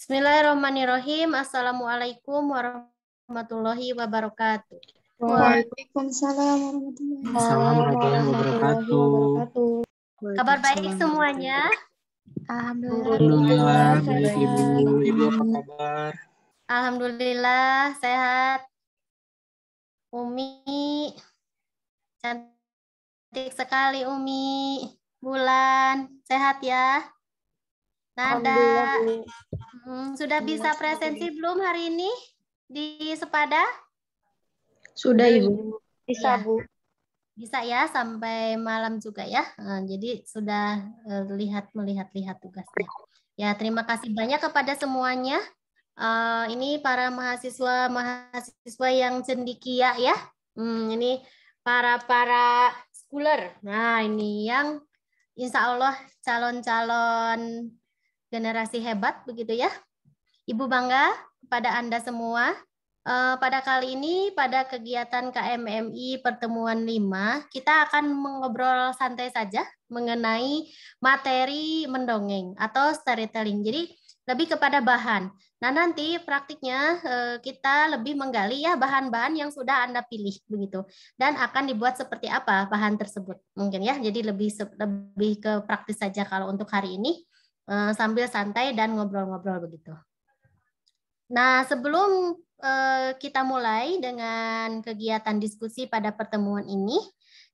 Bismillahirrahmanirrahim. Assalamualaikum warahmatullahi wabarakatuh. Waalaikumsalam warahmatullahi wabarakatuh. Kabar baik semuanya? Alhamdulillah, baik Ibu. Ibu apa kabar? Alhamdulillah sehat. Umi, cantik sekali Umi. Bulan, sehat ya? Nada, sudah bisa presensi belum hari ini di Sepada? Sudah Ibu. Bisa ya. Bu. Bisa ya sampai malam juga ya. Jadi sudah melihat tugasnya. Ya, terima kasih banyak kepada semuanya. Ini para mahasiswa yang cendikia ya. Ini para schooler. Nah, ini yang insya Allah calon-calon generasi hebat begitu ya. Ibu bangga kepada Anda semua. Pada kali ini, pada kegiatan KMMI Pertemuan 5, kita akan mengobrol santai saja mengenai materi mendongeng atau storytelling. Jadi, lebih kepada bahan. Nah, nanti praktiknya kita lebih menggali ya bahan-bahan yang sudah Anda pilih begitu. Dan akan dibuat seperti apa bahan tersebut. Mungkin ya, jadi lebih ke praktis saja kalau untuk hari ini. Sambil santai dan ngobrol-ngobrol begitu. Nah, sebelum kita mulai dengan kegiatan diskusi pada pertemuan ini,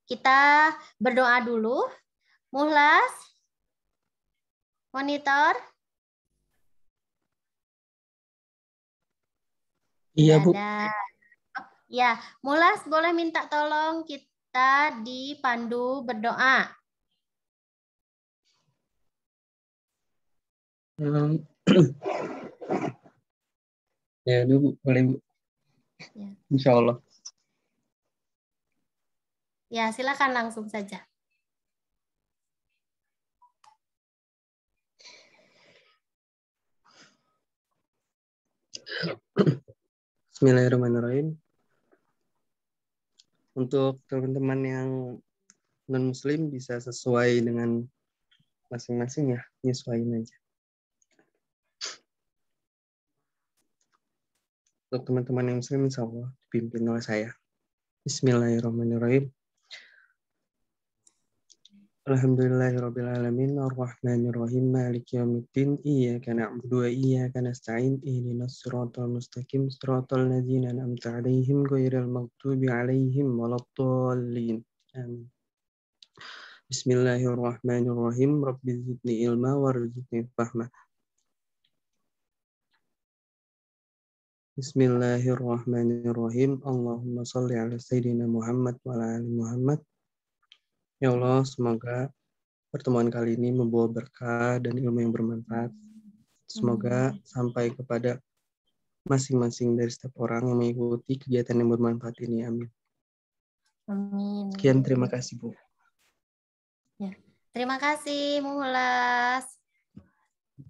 kita berdoa dulu. Muhlas, monitor. Iya, Bu. Ya, Muhlas boleh minta tolong kita dipandu berdoa. Ya, Bu, boleh Bu. Ya. Insya Allah. Ya, silakan langsung saja. Bismillahirrahmanirrahim. Untuk teman-teman yang non-muslim bisa sesuai dengan masing-masing ya, nyesuaiin aja. Untuk teman-teman yang muslim insya Allah dipimpin oleh saya. Bismillahirrahmanirrahim. Alhamdulillahirrabbilalamin ar-Rahmanirrahim maliki yaumiddin iyyaka na'budu wa iyyaka nasta'in ihdinas siratal mustaqim siratal ladzina an'amta 'alaihim ghairil maghdubi 'alaihim waladdallin. Amin. Bismillahirrahmanirrahim rabbi zidni ilma warzuqni fahma. Bismillahirrahmanirrahim. Allahumma shalli ala sayyidina Muhammad wa ala ali Muhammad. Ya Allah, semoga pertemuan kali ini membawa berkah dan ilmu yang bermanfaat. Semoga sampai kepada masing-masing dari setiap orang yang mengikuti kegiatan yang bermanfaat ini. Amin. Amin. Sekian, terima kasih, Bu. Ya, terima kasih, Muhlas.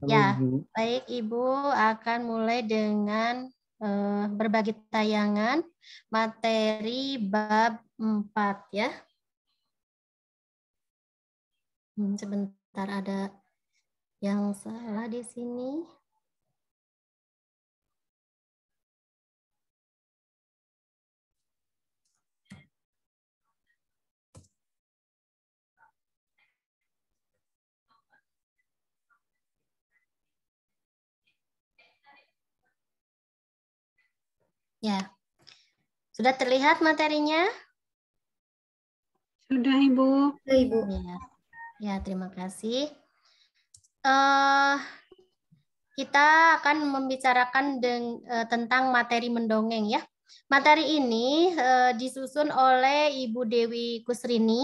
Ya, baik Ibu akan mulai dengan berbagi tayangan materi bab 4 ya. Sebentar, ada yang salah di sini. Ya, sudah terlihat materinya? Sudah Ibu. Sudah Ibu. Ya, terima kasih. Kita akan membicarakan tentang materi mendongeng ya. Materi ini disusun oleh Ibu Dewi Kusrini.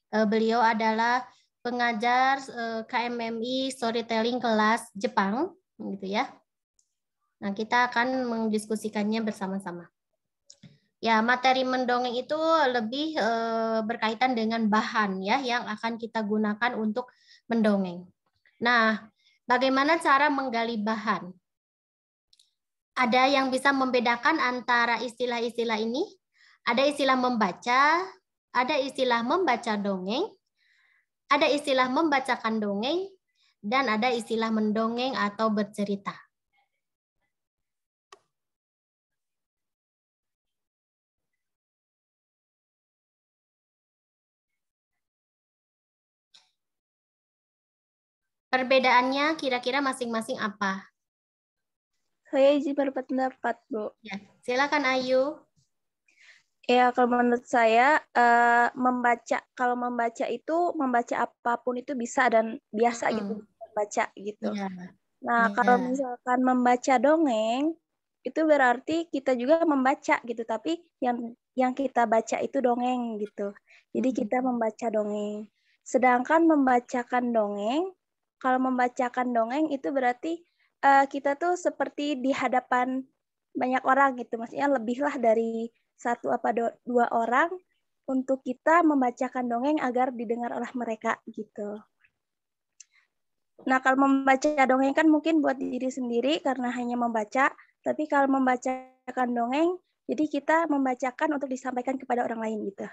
Beliau adalah pengajar KMMI Storytelling kelas Jepang, gitu ya. Nah, kita akan mendiskusikannya bersama-sama. Ya, materi mendongeng itu lebih berkaitan dengan bahan ya yang akan kita gunakan untuk mendongeng. Nah, bagaimana cara menggali bahan? Ada yang bisa membedakan antara istilah-istilah ini? Ada istilah membaca, ada istilah membaca dongeng, ada istilah membacakan dongeng, dan ada istilah mendongeng atau bercerita. Perbedaannya kira-kira masing-masing apa? Saya izin berpendapat, Bu. Ya, silakan Ayu. Ya, kalau menurut saya kalau membaca itu membaca apapun itu bisa dan biasa gitu membaca gitu. Iya. Nah, kalau misalkan membaca dongeng itu berarti kita juga membaca gitu, tapi yang kita baca itu dongeng gitu. Jadi kita membaca dongeng. Sedangkan membacakan dongeng, kalau membacakan dongeng itu berarti kita tuh seperti di hadapan banyak orang gitu. Maksudnya lebihlah dari satu apa dua orang untuk kita membacakan dongeng agar didengar oleh mereka gitu. Nah, kalau membaca dongeng kan mungkin buat diri sendiri karena hanya membaca, tapi kalau membacakan dongeng, jadi kita membacakan untuk disampaikan kepada orang lain gitu.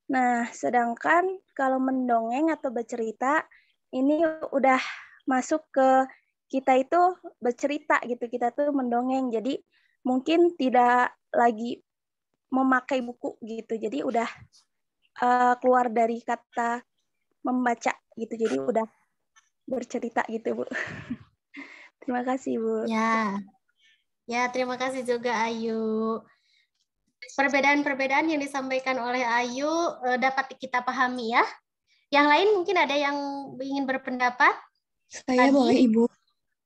Nah, sedangkan kalau mendongeng atau bercerita, ini udah masuk ke kita itu bercerita gitu, kita tuh mendongeng, jadi mungkin tidak lagi memakai buku gitu, jadi udah keluar dari kata membaca gitu, jadi udah bercerita gitu, Bu. Terima kasih, Bu. Ya, terima kasih juga Ayu. Perbedaan-perbedaan yang disampaikan oleh Ayu dapat kita pahami ya. Yang lain mungkin ada yang ingin berpendapat? Saya boleh, Ibu.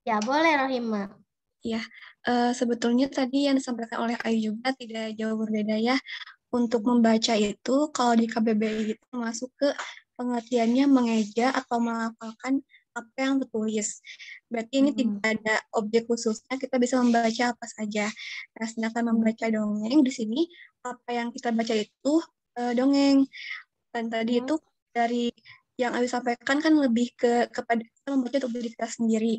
Ya, boleh Rohima. Ya, sebetulnya tadi yang disampaikan oleh Ayu juga tidak jauh berbeda ya. Untuk membaca itu, kalau di KBBI itu masuk ke pengertiannya mengeja atau menghafalkan apa yang tertulis. Berarti ini tidak ada objek khususnya, kita bisa membaca apa saja. Nah, sedangkan membaca dongeng di sini, apa yang kita baca itu dongeng. Dan tadi itu dari yang Ayu sampaikan kan lebih kepada kita membaca untuk diri kita sendiri.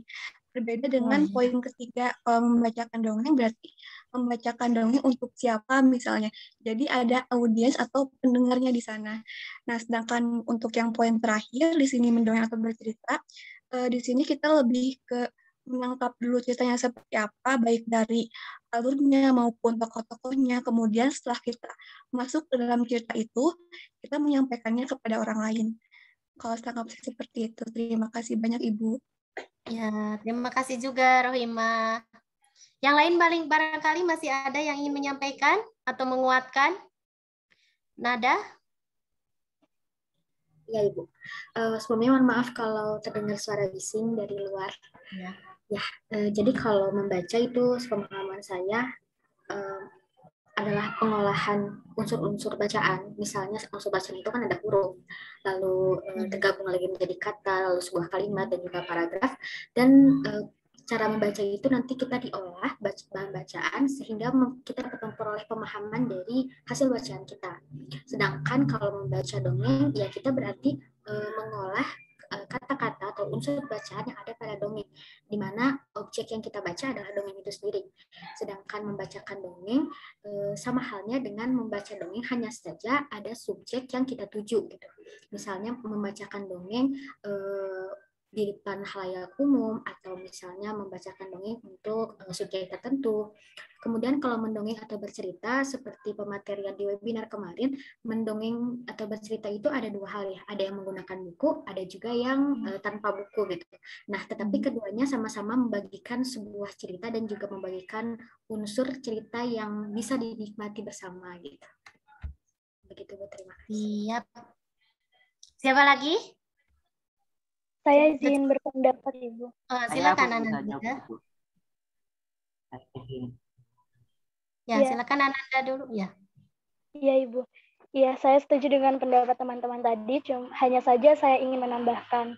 Berbeda dengan poin ketiga, kalau membacakan dongeng berarti membacakan dongeng untuk siapa misalnya. Jadi ada audiens atau pendengarnya di sana. Nah, sedangkan untuk yang poin terakhir di sini mendongeng atau bercerita, di sini kita lebih ke menangkap dulu ceritanya seperti apa, baik dari alurnya maupun tokoh-tokohnya. Kemudian setelah kita masuk ke dalam cerita itu, kita menyampaikannya kepada orang lain. Kalau tangkap saya seperti itu. Terima kasih banyak, Ibu. Ya, terima kasih juga Rohima. Yang lain barangkali masih ada yang ingin menyampaikan atau menguatkan? Nada? Ya, Ibu. Sebelumnya mohon maaf kalau terdengar suara bising dari luar. Jadi kalau membaca itu sepemahaman saya adalah pengolahan unsur-unsur bacaan. Misalnya unsur bacaan itu kan ada huruf, lalu tergabung lagi menjadi kata, lalu sebuah kalimat dan juga paragraf. Dan cara membaca itu nanti kita diolah bahan bacaan sehingga kita memperoleh pemahaman dari hasil bacaan kita. Sedangkan kalau membaca dongeng, ya kita berarti mengolah kata-kata atau unsur bacaan yang ada pada dongeng, di mana objek yang kita baca adalah dongeng itu sendiri. Sedangkan membacakan dongeng sama halnya dengan membaca dongeng, hanya saja ada subjek yang kita tuju gitu. Misalnya membacakan dongeng di depan halayak umum, atau misalnya membacakan dongeng untuk subjek tertentu. Kemudian kalau mendongeng atau bercerita, seperti pematerian di webinar kemarin, mendongeng atau bercerita itu ada dua hal ya, ada yang menggunakan buku, ada juga yang tanpa buku gitu. Nah, tetapi keduanya sama-sama membagikan sebuah cerita dan juga membagikan unsur cerita yang bisa dinikmati bersama gitu. Begitu, Bu. Terima kasih. Siap. Siapa lagi? Saya izin berpendapat, Ibu. Silakan Ananda. Ya, silakan Ananda dulu ya. Iya, Ibu. Iya, saya setuju dengan pendapat teman-teman tadi. Hanya saja saya ingin menambahkan,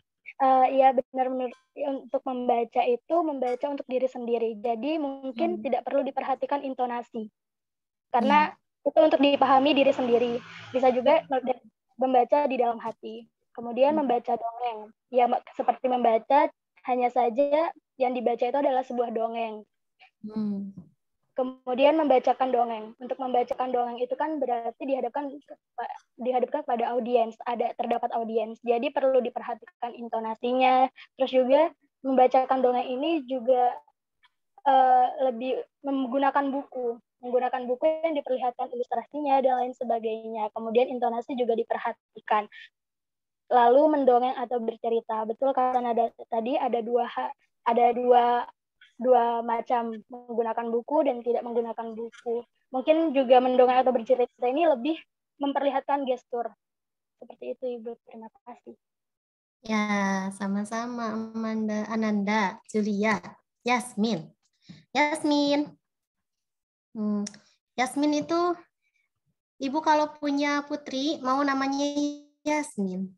ya benar untuk membaca untuk diri sendiri. Jadi mungkin tidak perlu diperhatikan intonasi, karena itu untuk dipahami diri sendiri. Bisa juga membaca di dalam hati. Kemudian membaca dongeng, ya seperti membaca, hanya saja yang dibaca itu adalah sebuah dongeng. Kemudian membacakan dongeng. Untuk membacakan dongeng itu kan berarti dihadapkan pada audiens, terdapat audiens. Jadi perlu diperhatikan intonasinya. Terus juga membacakan dongeng ini juga lebih menggunakan buku yang diperlihatkan ilustrasinya dan lain sebagainya. Kemudian intonasi juga diperhatikan. lalu mendongeng atau bercerita. Betul karena tadi ada dua macam, menggunakan buku dan tidak menggunakan buku. Mungkin juga mendongeng atau bercerita ini lebih memperlihatkan gestur. Seperti itu, Ibu. Terima kasih. Ya, sama-sama Amanda, Ananda, Julia, Yasmin. Yasmin. Yasmin itu Ibu kalau punya putri mau namanya Yasmin.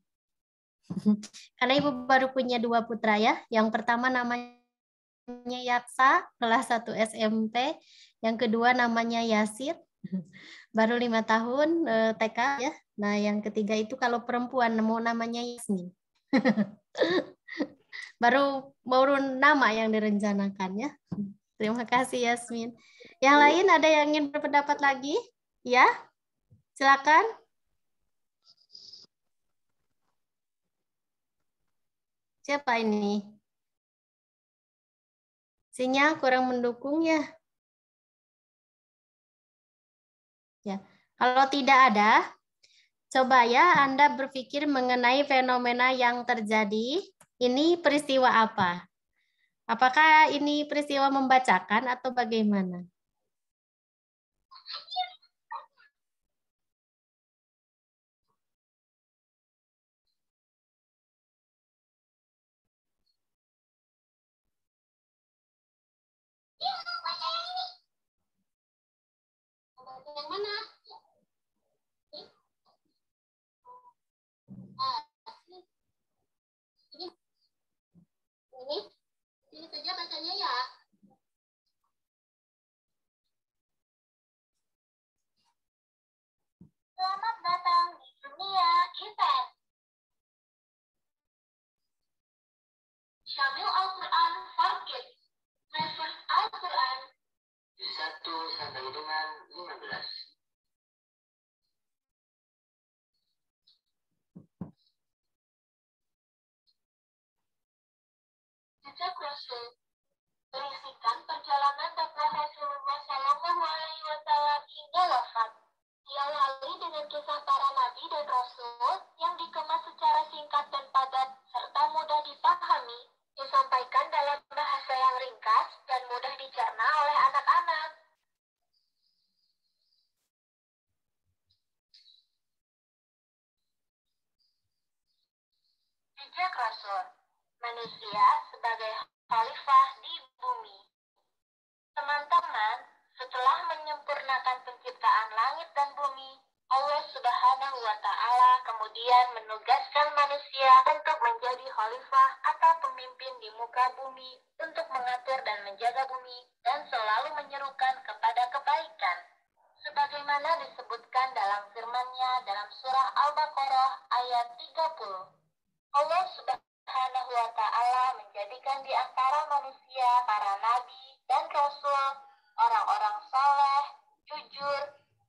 Karena Ibu baru punya 2 putra ya. Yang pertama namanya Yaksa, kelas 1 SMP. Yang kedua namanya Yasir, baru 5 tahun TK ya. Nah yang ketiga itu kalau perempuan mau namanya Yasmin. baru nama yang direncanakan ya. Terima kasih Yasmin. Yang lain ada yang ingin berpendapat lagi? Ya, silakan. Siapa ini? Sinyal kurang mendukung ya. Ya, kalau tidak ada, coba ya Anda berpikir mengenai fenomena yang terjadi. Ini peristiwa apa? Apakah ini peristiwa membacakan atau bagaimana? Yang mana? Ini saja bacanya ya. Selamat datang di dunia event. Syamil Al-Quran for Kids. Level Al-Quran 1 sampai dengan 15. Jejak Rasul berisikan perjalanan dakwah Rasulullah Shallallahu Alaihi Wasallam hingga wafat. Diawali dengan kisah para nabi dan rasul yang dikemas secara singkat dan padat serta mudah dipahami, disampaikan dalam bahasa yang ringkas dan mudah dicerna oleh anak-anak. Jejak Rasul, manusia sebagai khalifah di bumi. Teman-teman, setelah menyempurnakan penciptaan langit dan bumi, Allah Subhanahu wa Ta'ala kemudian menugaskan manusia untuk menjadi khalifah atau pemimpin di muka bumi untuk mengatur dan menjaga bumi dan selalu menyerukan kepada kebaikan. Sebagaimana disebutkan dalam firman-Nya dalam surah Al-Baqarah ayat 30. Allah Subhanahu wa Ta'ala menjadikan di antara manusia para nabi dan rasul orang-orang saleh, jujur,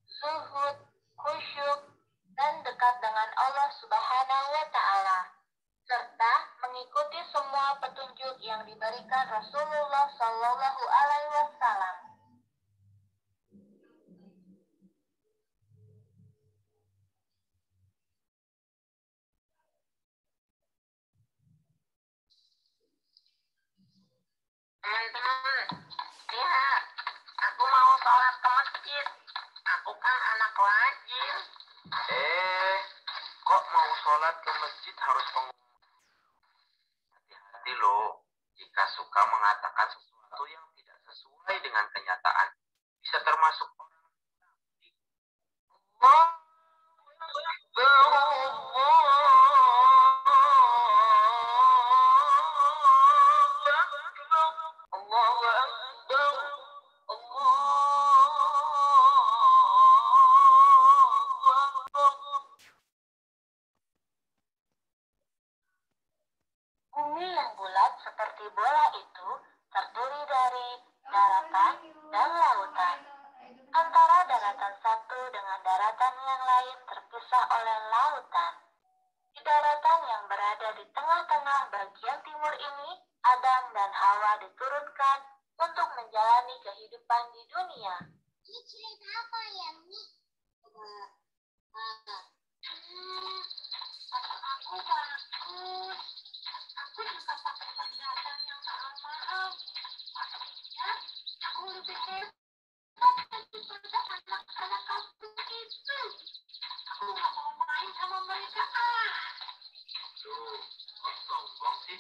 zuhud, khusyuk, dan dekat dengan Allah Subhanahu wa Ta'ala, serta mengikuti semua petunjuk yang diberikan Rasulullah Shallallahu Alaihi Wasallam. Teman-teman, ya, aku mau sholat ke masjid. Aku kan anak rajin. Kok mau sholat ke masjid harus hati-hati loh. Jika suka mengatakan sesuatu yang tidak sesuai dengan kenyataan, bisa termasuk orang munafik. Bumi yang bulat seperti bola itu terdiri dari daratan dan lautan. Antara daratan satu dengan daratan yang lain terpisah oleh lautan. Di daratan yang berada di tengah-tengah bagian timur ini, Adam dan Hawa diturunkan untuk menjalani kehidupan di dunia. Ini cerita apa ya, Mi? Aku Aku nggak mau main sama mereka. Tuh, kok sombong sih?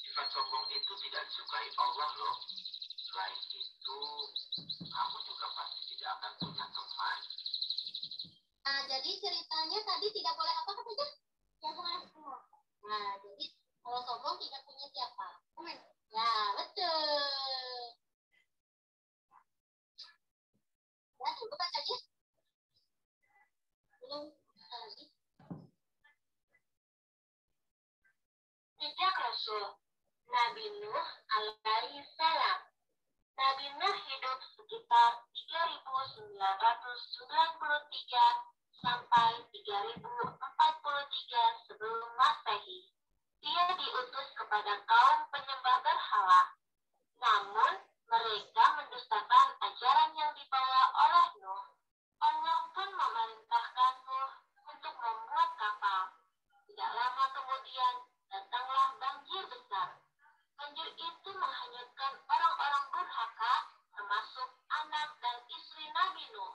Sifat sombong itu tidak disukai Allah loh. Selain itu, kamu juga pasti tidak akan punya teman. Nah, jadi ceritanya tadi tidak boleh apa katanya? Tidak boleh sombong. Nah, jadi kalau sombong tidak punya siapa? Teman. Ya, betul. Ya, dulu bacanya. Belum lagi. Sejak Rasul Nabi Nuh alaihi salam. Nabi Nuh hidup sekitar 3.993 sampai 3.043 sebelum Masehi. Dia diutus kepada kaum penyembah berhala. Namun, mereka mendustakan ajaran yang dibawa oleh Nuh. Allah pun memerintahkan Nuh untuk membuat kapal. Tidak lama kemudian, datanglah banjir besar. Banjir itu menghanyutkan orang-orang durhaka, termasuk anak dan istri Nabi Nuh.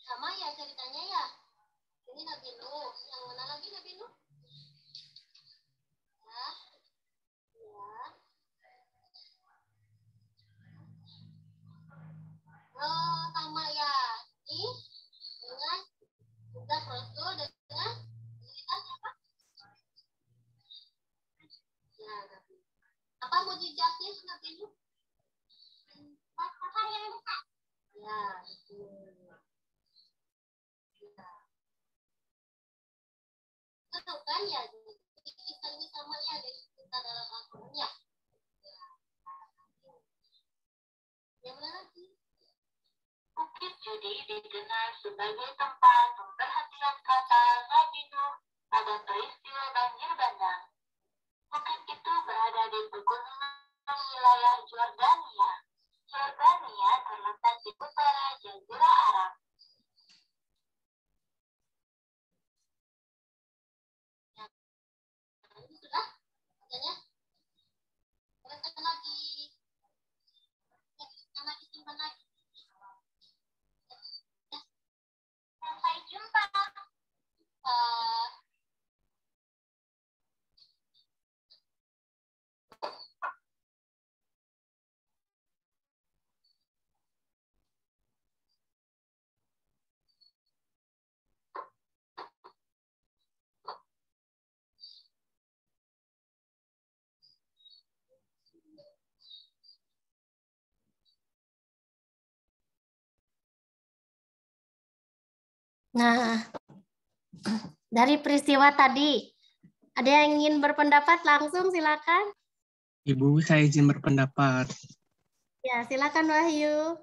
Sama ya ceritanya ya. Ini Nabi Nuh. Yang mana lagi Nabi Nuh? Ya. Oh, sama ya. Ini dengan tugas Rasul dengan ceritanya apa? Ya, Nabi. Apa mujizatnya Nabi Nuh? Kapal yang besar. Ya, betul. Ya. Betul kan ya? Jadi kita ini sama ya dari kita dalam Al-Quran ya. Yang mana lagi? Bukit Judi dikenal sebagai tempat pemberhentian kapal Nabi Nuh pada peristiwa banjir bandang. Bukit itu berada di pegunungan wilayah Jordania. Jordania terletak di utara Jazirah Arab. Ini sudah? Katanya? Katakan lagi. Katakan lagi, simpan lagi. Sampai jumpa. Nah, dari peristiwa tadi, ada yang ingin berpendapat langsung silakan. Ibu, saya izin berpendapat. Ya, silakan Wahyu.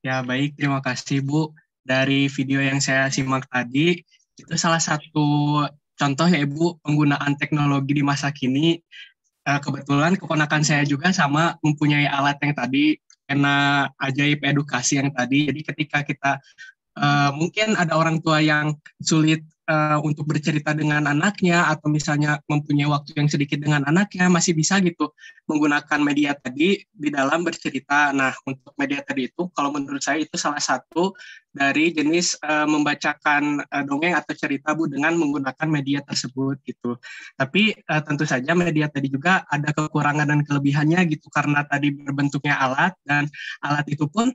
Ya, baik. Terima kasih, Bu. Dari video yang saya simak tadi, itu salah satu contoh ya, Ibu, penggunaan teknologi di masa kini. Kebetulan keponakan saya juga sama mempunyai alat yang tadi, karena ajaib edukasi yang tadi. Jadi ketika kita mungkin ada orang tua yang sulit untuk bercerita dengan anaknya atau misalnya mempunyai waktu yang sedikit dengan anaknya, masih bisa gitu menggunakan media tadi di dalam bercerita. Nah, untuk media tadi itu kalau menurut saya itu salah satu dari jenis membacakan dongeng atau cerita, Bu, dengan menggunakan media tersebut gitu. Tapi tentu saja media tadi juga ada kekurangan dan kelebihannya gitu, karena tadi berbentuknya alat, dan alat itu pun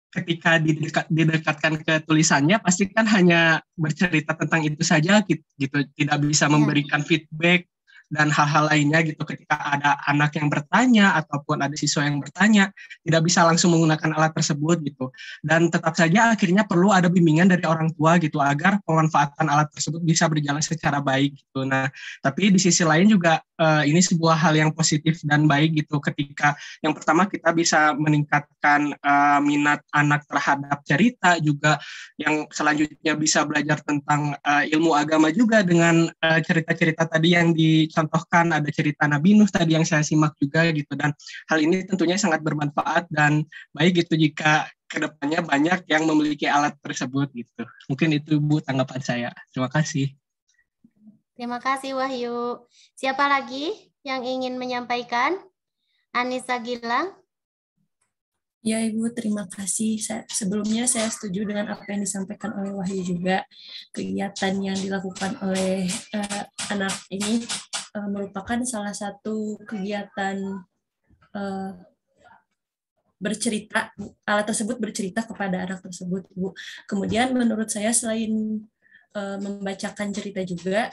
ketika didekatkan ke tulisannya pasti kan hanya bercerita tentang itu saja gitu, tidak bisa memberikan feedback dan hal-hal lainnya gitu. Ketika ada anak yang bertanya ataupun ada siswa yang bertanya, tidak bisa langsung menggunakan alat tersebut gitu. Dan tetap saja akhirnya perlu ada bimbingan dari orang tua gitu agar pemanfaatan alat tersebut bisa berjalan secara baik gitu. Nah, tapi di sisi lain juga ini sebuah hal yang positif dan baik gitu, ketika yang pertama kita bisa meningkatkan minat anak terhadap cerita, juga yang selanjutnya bisa belajar tentang ilmu agama juga dengan cerita-cerita tadi yang dicontohkan. Ada cerita Nabi Nuh tadi yang saya simak juga gitu, dan hal ini tentunya sangat bermanfaat dan baik gitu jika kedepannya banyak yang memiliki alat tersebut gitu. Mungkin itu, Bu, tanggapan saya. Terima kasih. Terima kasih Wahyu. Siapa lagi yang ingin menyampaikan? Anissa Gilang. Ya Ibu, terima kasih. Sebelumnya saya setuju dengan apa yang disampaikan oleh Wahyu juga. Kegiatan yang dilakukan oleh anak ini merupakan salah satu kegiatan bercerita, alat tersebut bercerita kepada anak tersebut, Bu. Kemudian menurut saya selain membacakan cerita juga,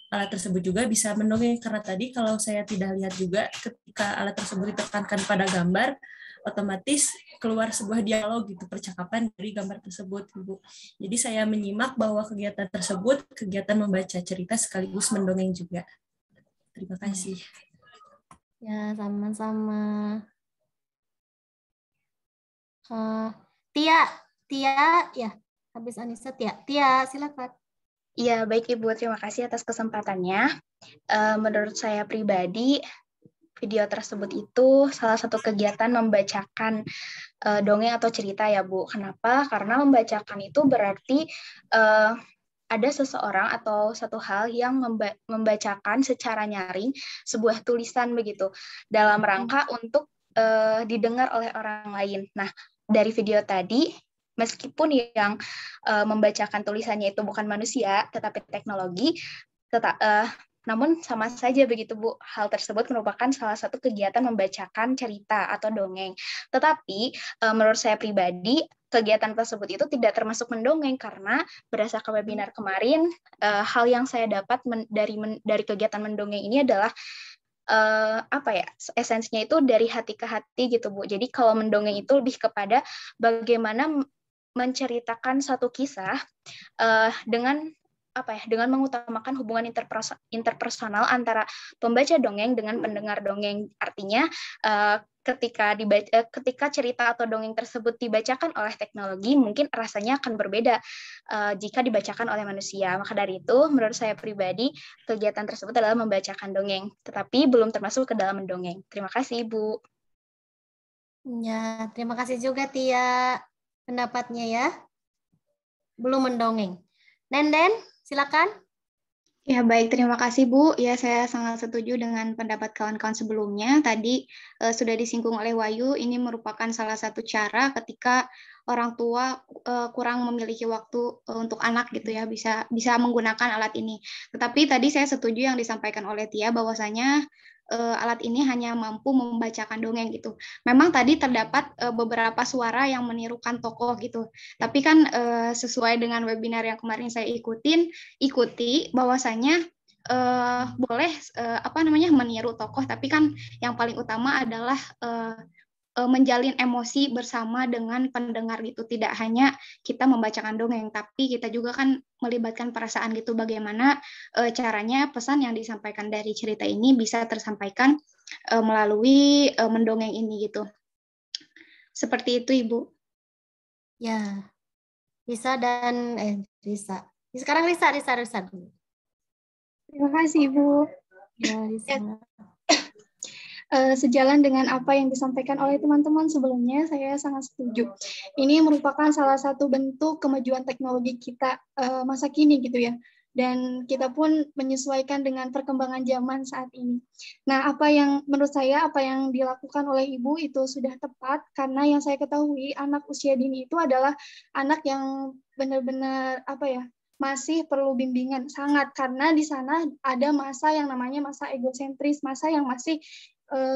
alat tersebut juga bisa mendongeng, karena tadi kalau saya tidak lihat juga ketika alat tersebut ditekankan pada gambar, otomatis keluar sebuah dialog gitu, percakapan dari gambar tersebut, Ibu. Jadi saya menyimak bahwa kegiatan tersebut kegiatan membaca cerita sekaligus mendongeng juga. Terima kasih. Ya, sama-sama. Tia, ya, habis Anissa, Tia, silakan. Iya, baik Ibu, terima kasih atas kesempatannya. Menurut saya pribadi, video tersebut itu salah satu kegiatan membacakan dongeng atau cerita ya Bu. Kenapa? Karena membacakan itu berarti ada seseorang atau satu hal yang membacakan secara nyaring sebuah tulisan begitu, dalam rangka untuk didengar oleh orang lain. Nah, dari video tadi, meskipun yang membacakan tulisannya itu bukan manusia, tetapi teknologi, namun sama saja begitu Bu, hal tersebut merupakan salah satu kegiatan membacakan cerita atau dongeng. Tetapi menurut saya pribadi, kegiatan tersebut itu tidak termasuk mendongeng karena berdasarkan webinar kemarin, hal yang saya dapat dari kegiatan mendongeng ini adalah esensinya itu dari hati ke hati gitu Bu. Jadi kalau mendongeng itu lebih kepada bagaimana menceritakan satu kisah dengan mengutamakan hubungan interpersonal antara pembaca dongeng dengan pendengar dongeng. Artinya ketika cerita atau dongeng tersebut dibacakan oleh teknologi, mungkin rasanya akan berbeda jika dibacakan oleh manusia. Maka dari itu, menurut saya pribadi, kegiatan tersebut adalah membacakan dongeng, tetapi belum termasuk ke dalam mendongeng. Terima kasih, Ibu. Ya, terima kasih juga Tia pendapatnya ya. Belum mendongeng. Nenden, silakan. Ya, baik. Terima kasih, Bu. Ya, saya sangat setuju dengan pendapat kawan-kawan sebelumnya. Tadi sudah disinggung oleh Wahyu, ini merupakan salah satu cara ketika orang tua kurang memiliki waktu untuk anak gitu ya, bisa menggunakan alat ini. Tetapi tadi saya setuju yang disampaikan oleh Tia bahwasanya alat ini hanya mampu membacakan dongeng gitu. Memang tadi terdapat beberapa suara yang menirukan tokoh gitu. Tapi kan sesuai dengan webinar yang kemarin saya ikuti bahwasanya boleh meniru tokoh, tapi kan yang paling utama adalah menjalin emosi bersama dengan pendengar gitu. Tidak hanya kita membacakan dongeng, tapi kita juga kan melibatkan perasaan gitu. Bagaimana caranya pesan yang disampaikan dari cerita ini bisa tersampaikan melalui mendongeng ini gitu. Seperti itu, Ibu. Ya, Risa dan Risa. Sekarang Risa dulu. Terima kasih, Ibu. Ya, Risa. Sejalan dengan apa yang disampaikan oleh teman-teman sebelumnya, saya sangat setuju. Ini merupakan salah satu bentuk kemajuan teknologi kita masa kini gitu ya. Dan kita pun menyesuaikan dengan perkembangan zaman saat ini. Nah, menurut saya apa yang dilakukan oleh Ibu itu sudah tepat, karena yang saya ketahui anak usia dini itu adalah anak yang benar-benar masih perlu bimbingan sangat, karena di sana ada masa yang namanya masa egosentris, masa yang masih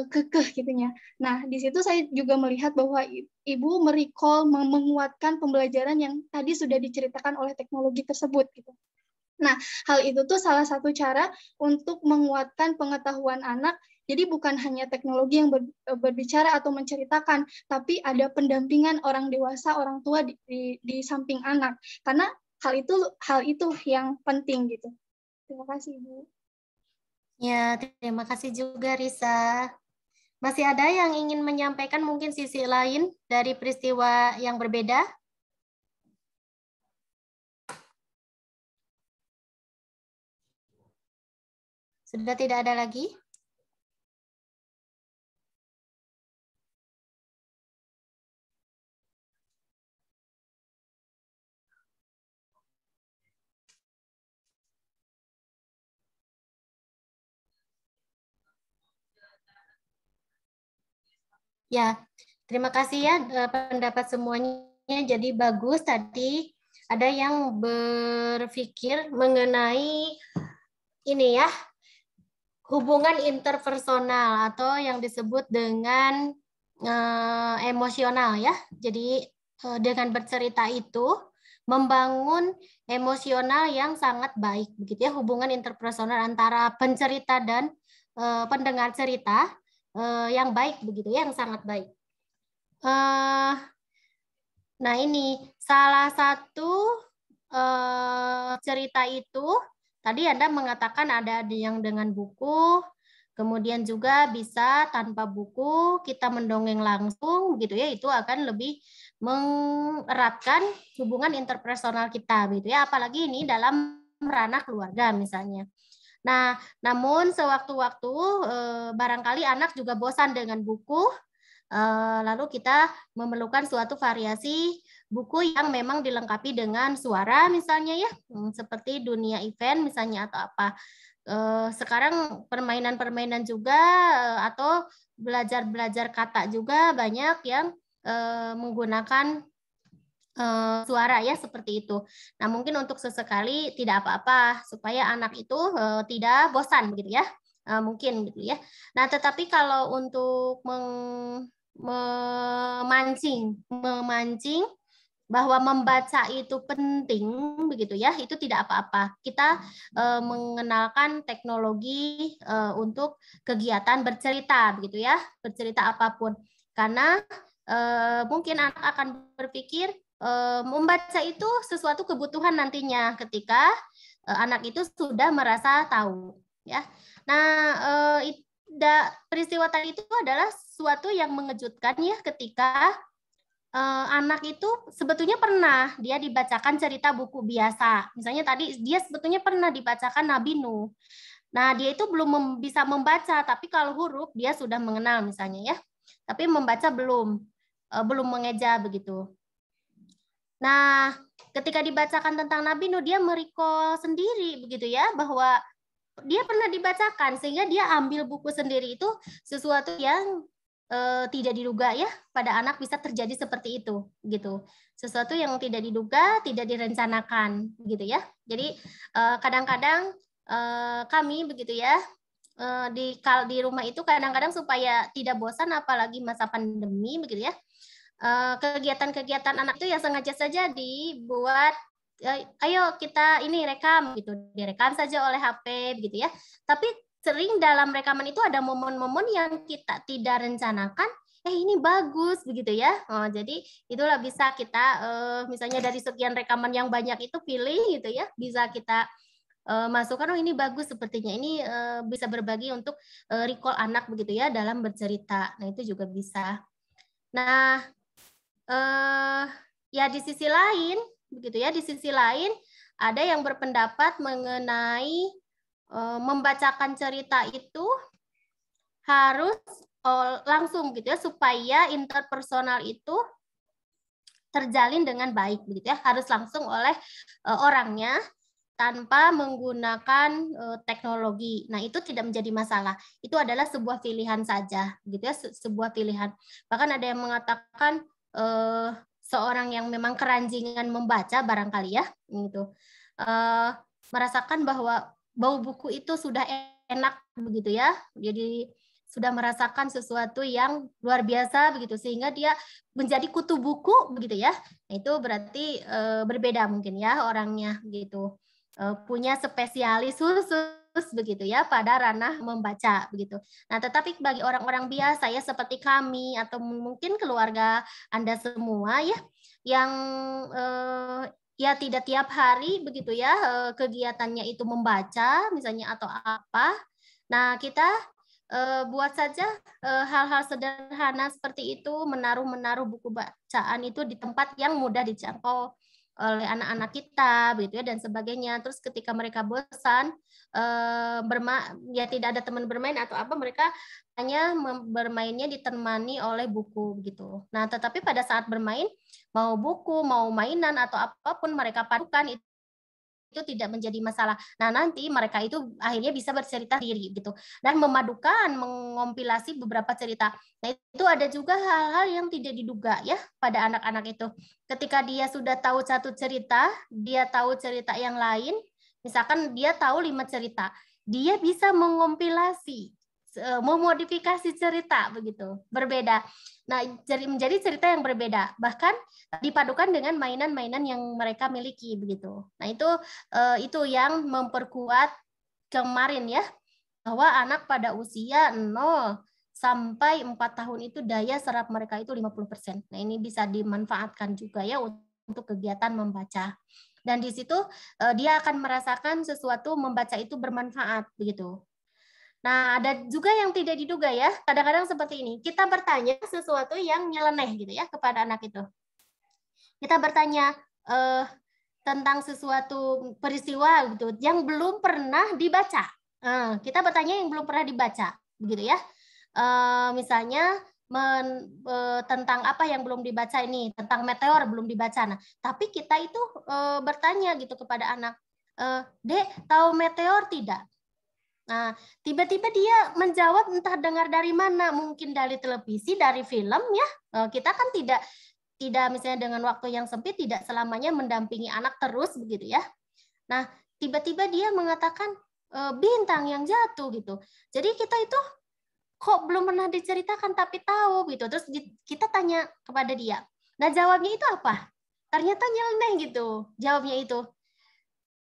kekeh gitunya. Nah, di situ saya juga melihat bahwa Ibu merecall, menguatkan pembelajaran yang tadi sudah diceritakan oleh teknologi tersebut gitu. Nah, hal itu tuh salah satu cara untuk menguatkan pengetahuan anak. Jadi bukan hanya teknologi yang berbicara atau menceritakan, tapi ada pendampingan orang dewasa, orang tua di samping anak. Karena hal itu yang penting gitu. Terima kasih, Ibu. Ya, terima kasih juga Risa. Masih ada yang ingin menyampaikan mungkin sisi lain dari peristiwa yang berbeda? Sudah tidak ada lagi? Ya, Terima kasih ya pendapat semuanya. Jadi bagus tadi ada yang berpikir mengenai ini ya, hubungan interpersonal atau yang disebut dengan emosional ya. Jadi dengan bercerita itu membangun emosional yang sangat baik begitu ya, hubungan interpersonal antara pencerita dan pendengar cerita yang baik begitu ya, yang sangat baik. Nah ini salah satu cerita itu tadi Anda mengatakan ada yang dengan buku, kemudian juga bisa tanpa buku kita mendongeng langsung gitu ya, itu akan lebih mengeratkan hubungan interpersonal kita gitu ya, apalagi ini dalam ranah keluarga misalnya. Nah, namun sewaktu-waktu barangkali anak juga bosan dengan buku, lalu kita memerlukan suatu variasi buku yang memang dilengkapi dengan suara misalnya ya, seperti dunia event misalnya atau apa. Sekarang permainan-permainan juga atau belajar-belajar kata juga banyak yang menggunakan suara ya seperti itu. Nah mungkin untuk sesekali tidak apa-apa supaya anak itu tidak bosan begitu ya, mungkin gitu ya. Nah tetapi kalau untuk memancing bahwa membaca itu penting begitu ya, itu tidak apa-apa. Kita mengenalkan teknologi untuk kegiatan bercerita begitu ya, bercerita apapun. Karena mungkin anak akan berpikir membaca itu sesuatu kebutuhan nantinya ketika anak itu sudah merasa tahu ya. Nah, peristiwa tadi itu adalah suatu yang mengejutkan ya ketika anak itu sebetulnya pernah dia dibacakan cerita buku biasa. Misalnya tadi dia sebetulnya pernah dibacakan Nabi Nuh. Nah, dia itu belum bisa membaca, tapi kalau huruf dia sudah mengenal misalnya ya. Tapi membaca belum mengeja begitu. Nah, ketika dibacakan tentang Nabi Nuh, dia merecall sendiri begitu ya, bahwa dia pernah dibacakan sehingga dia ambil buku sendiri. Itu sesuatu yang tidak diduga ya, pada anak bisa terjadi seperti itu gitu. Sesuatu yang tidak diduga, tidak direncanakan gitu ya. Jadi kadang-kadang kami begitu ya, di rumah itu kadang-kadang supaya tidak bosan apalagi masa pandemi begitu ya, kegiatan-kegiatan anak itu ya sengaja saja dibuat, ayo kita ini rekam gitu, direkam saja oleh HP begitu ya. Tapi sering dalam rekaman itu ada momen-momen yang kita tidak rencanakan, ini bagus begitu ya. Jadi itulah bisa kita misalnya dari sekian rekaman yang banyak itu pilih gitu ya, bisa kita masukkan, ini bagus sepertinya, ini bisa berbagi untuk recall anak begitu ya dalam bercerita. Nah itu juga bisa. Nah ya di sisi lain begitu ya, di sisi lain ada yang berpendapat mengenai membacakan cerita itu harus langsung gitu ya, supaya interpersonal itu terjalin dengan baik begitu ya, harus langsung oleh orangnya tanpa menggunakan teknologi. Nah, itu tidak menjadi masalah. Itu adalah sebuah pilihan saja gitu ya, sebuah pilihan. Bahkan ada yang mengatakan seorang yang memang keranjingan membaca barangkali ya gitu, merasakan bahwa bau buku itu sudah enak begitu ya, jadi sudah merasakan sesuatu yang luar biasa begitu sehingga dia menjadi kutu buku begitu ya. Nah, itu berarti berbeda mungkin ya orangnya gitu, punya spesialis khusus begitu ya pada ranah membaca begitu. Nah, tetapi bagi orang-orang biasa ya seperti kami atau mungkin keluarga Anda semua ya yang ya tidak tiap hari begitu ya kegiatannya itu membaca misalnya atau apa. Nah, kita buat saja hal-hal sederhana seperti itu, menaruh buku bacaan itu di tempat yang mudah dijangkau oleh anak-anak kita begitu ya dan sebagainya. Terus ketika mereka bosan ya tidak ada teman bermain atau apa, mereka hanya bermainnya ditemani oleh buku gitu. Nah, tetapi pada saat bermain mau buku, mau mainan atau apapun mereka padukan itu itu tidak menjadi masalah. Nah, nanti mereka itu akhirnya bisa bercerita sendiri gitu dan memadukan, mengompilasi beberapa cerita. Nah, itu ada juga hal-hal yang tidak diduga ya pada anak-anak itu. Ketika dia sudah tahu satu cerita, dia tahu cerita yang lain, misalkan dia tahu 5 cerita, dia bisa mengompilasi, memodifikasi cerita begitu, berbeda. Nah, menjadi cerita yang berbeda, bahkan dipadukan dengan mainan-mainan yang mereka miliki begitu. Nah, itu yang memperkuat kemarin ya, bahwa anak pada usia 0 sampai 4 tahun itu daya serap mereka itu 50%. Nah, ini bisa dimanfaatkan juga ya untuk kegiatan membaca. Dan di situ dia akan merasakan sesuatu membaca itu bermanfaat begitu. Nah, ada juga yang tidak diduga ya. Kadang-kadang seperti ini. Kita bertanya sesuatu yang nyeleneh gitu ya kepada anak itu. Kita bertanya tentang sesuatu peristiwa gitu yang belum pernah dibaca. Kita bertanya yang belum pernah dibaca, begitu ya. Misalnya tentang apa yang belum dibaca ini, tentang meteor belum dibaca. Nah, tapi kita itu bertanya gitu kepada anak, Dek, tahu meteor tidak? Nah, tiba-tiba dia menjawab entah dengar dari mana, mungkin dari televisi, dari film ya. Kita kan tidak misalnya dengan waktu yang sempit tidak selamanya mendampingi anak terus begitu ya. Nah, tiba-tiba dia mengatakan bintang yang jatuh gitu. Jadi kita itu kok belum pernah diceritakan tapi tahu gitu. Terus kita tanya kepada dia. Nah, jawabnya itu apa? Ternyata nyeleneh gitu. Jawabnya itu.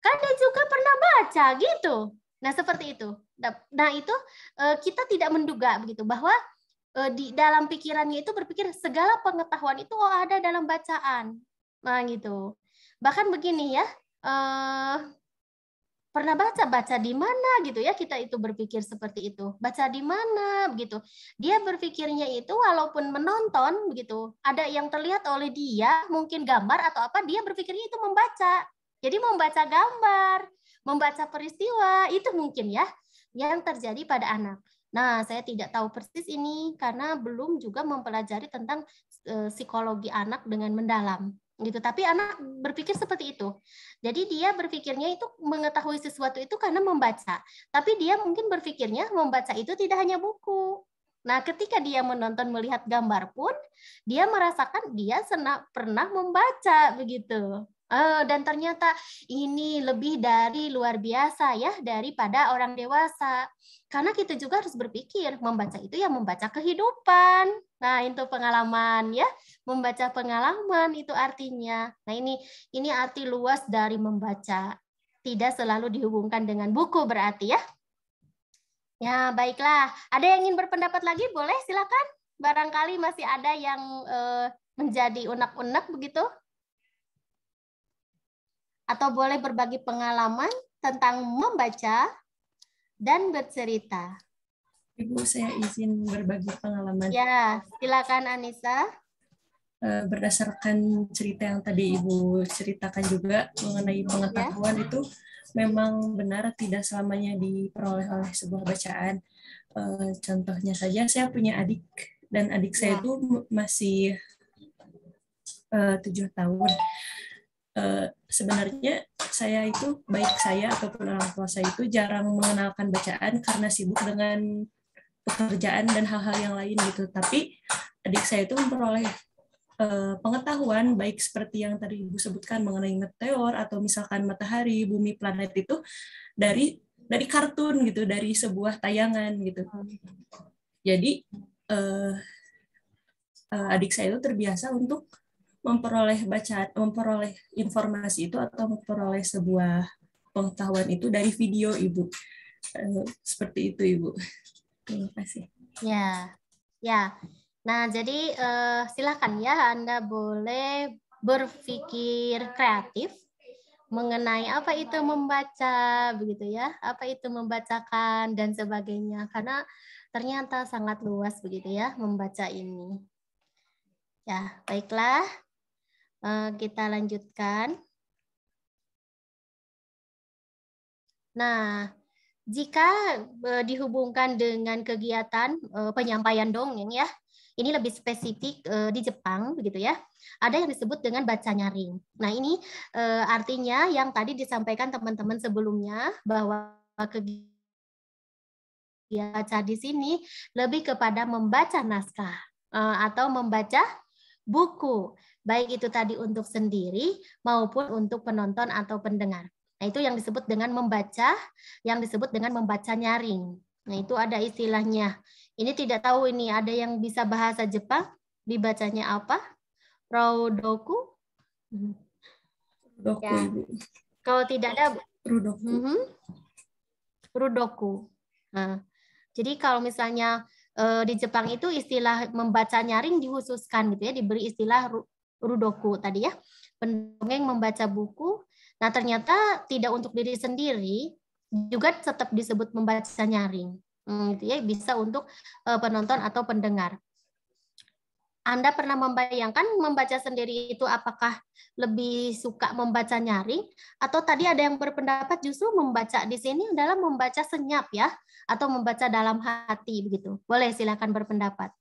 Kan dia juga pernah baca gitu. Nah, seperti itu. Nah, itu kita tidak menduga begitu bahwa di dalam pikirannya itu berpikir segala pengetahuan itu ada dalam bacaan. Nah, gitu. Bahkan begini ya, pernah baca di mana gitu ya, kita itu berpikir seperti itu. Baca di mana begitu. Dia berpikirnya itu walaupun menonton begitu, ada yang terlihat oleh dia, mungkin gambar atau apa, dia berpikirnya itu membaca. Jadi membaca gambar, membaca peristiwa, itu mungkin ya yang terjadi pada anak. Nah, saya tidak tahu persis ini karena belum juga mempelajari tentang psikologi anak dengan mendalam. Gitu. Tapi anak berpikir seperti itu. Jadi dia berpikirnya itu mengetahui sesuatu itu karena membaca. Tapi dia mungkin berpikirnya membaca itu tidak hanya buku. Nah, ketika dia menonton melihat gambar pun, dia merasakan dia pernah membaca begitu. Dan ternyata ini lebih dari luar biasa ya daripada orang dewasa. Karena kita juga harus berpikir, membaca itu ya membaca kehidupan. Nah, itu pengalaman ya, membaca pengalaman itu artinya. Nah, ini arti luas dari membaca. Tidak selalu dihubungkan dengan buku berarti ya. Ya, baiklah. Ada yang ingin berpendapat lagi? Boleh, silakan. Barangkali masih ada yang menjadi unek-unek begitu. Atau boleh berbagi pengalaman tentang membaca dan bercerita. Ibu, saya izin berbagi pengalaman. Ya, silakan Anissa. Berdasarkan cerita yang tadi Ibu ceritakan juga mengenai pengetahuan itu memang benar tidak selamanya diperoleh oleh sebuah bacaan. Contohnya saja saya punya adik dan adik saya itu masih 7 tahun. Sebenarnya saya itu, baik saya ataupun orang tua saya itu jarang mengenalkan bacaan karena sibuk dengan pekerjaan dan hal-hal yang lain gitu. Tapi adik saya itu memperoleh pengetahuan baik seperti yang tadi Ibu sebutkan mengenai meteor atau misalkan matahari, bumi, planet itu dari kartun gitu, dari sebuah tayangan gitu. Jadi adik saya itu terbiasa untuk memperoleh informasi itu atau memperoleh sebuah pengetahuan itu dari video Ibu. Seperti itu Ibu. Terima kasih. Ya. Nah, jadi silakan ya Anda boleh berpikir kreatif mengenai apa itu membaca begitu ya, apa itu membacakan dan sebagainya karena ternyata sangat luas begitu ya membaca ini. Ya, baiklah. Kita lanjutkan. Nah, jika dihubungkan dengan kegiatan penyampaian dongeng ya, ini lebih spesifik di Jepang begitu ya. Ada yang disebut dengan baca nyaring. Nah, ini artinya yang tadi disampaikan teman-teman sebelumnya bahwa kegiatan baca di sini lebih kepada membaca naskah atau membaca buku, baik itu tadi untuk sendiri maupun untuk penonton atau pendengar. Nah, itu yang disebut dengan membaca, yang disebut dengan membaca nyaring. Nah, itu ada istilahnya. Ini tidak tahu ini ada yang bisa bahasa Jepang, dibacanya apa? Raudoku? Rudoku, Ya. Ibu. Kalau tidak ada Rudoku. Rudoku. Nah, jadi kalau misalnya di Jepang itu istilah membaca nyaring dikhususkan gitu ya, diberi istilah rudoku tadi ya, pendongeng membaca buku. Nah, ternyata tidak untuk diri sendiri, juga tetap disebut membaca nyaring. Gitu ya, bisa untuk penonton atau pendengar. Anda pernah membayangkan membaca sendiri itu apakah lebih suka membaca nyaring atau tadi ada yang berpendapat justru membaca di sini adalah membaca senyap ya atau membaca dalam hati begitu. Boleh silakan berpendapat.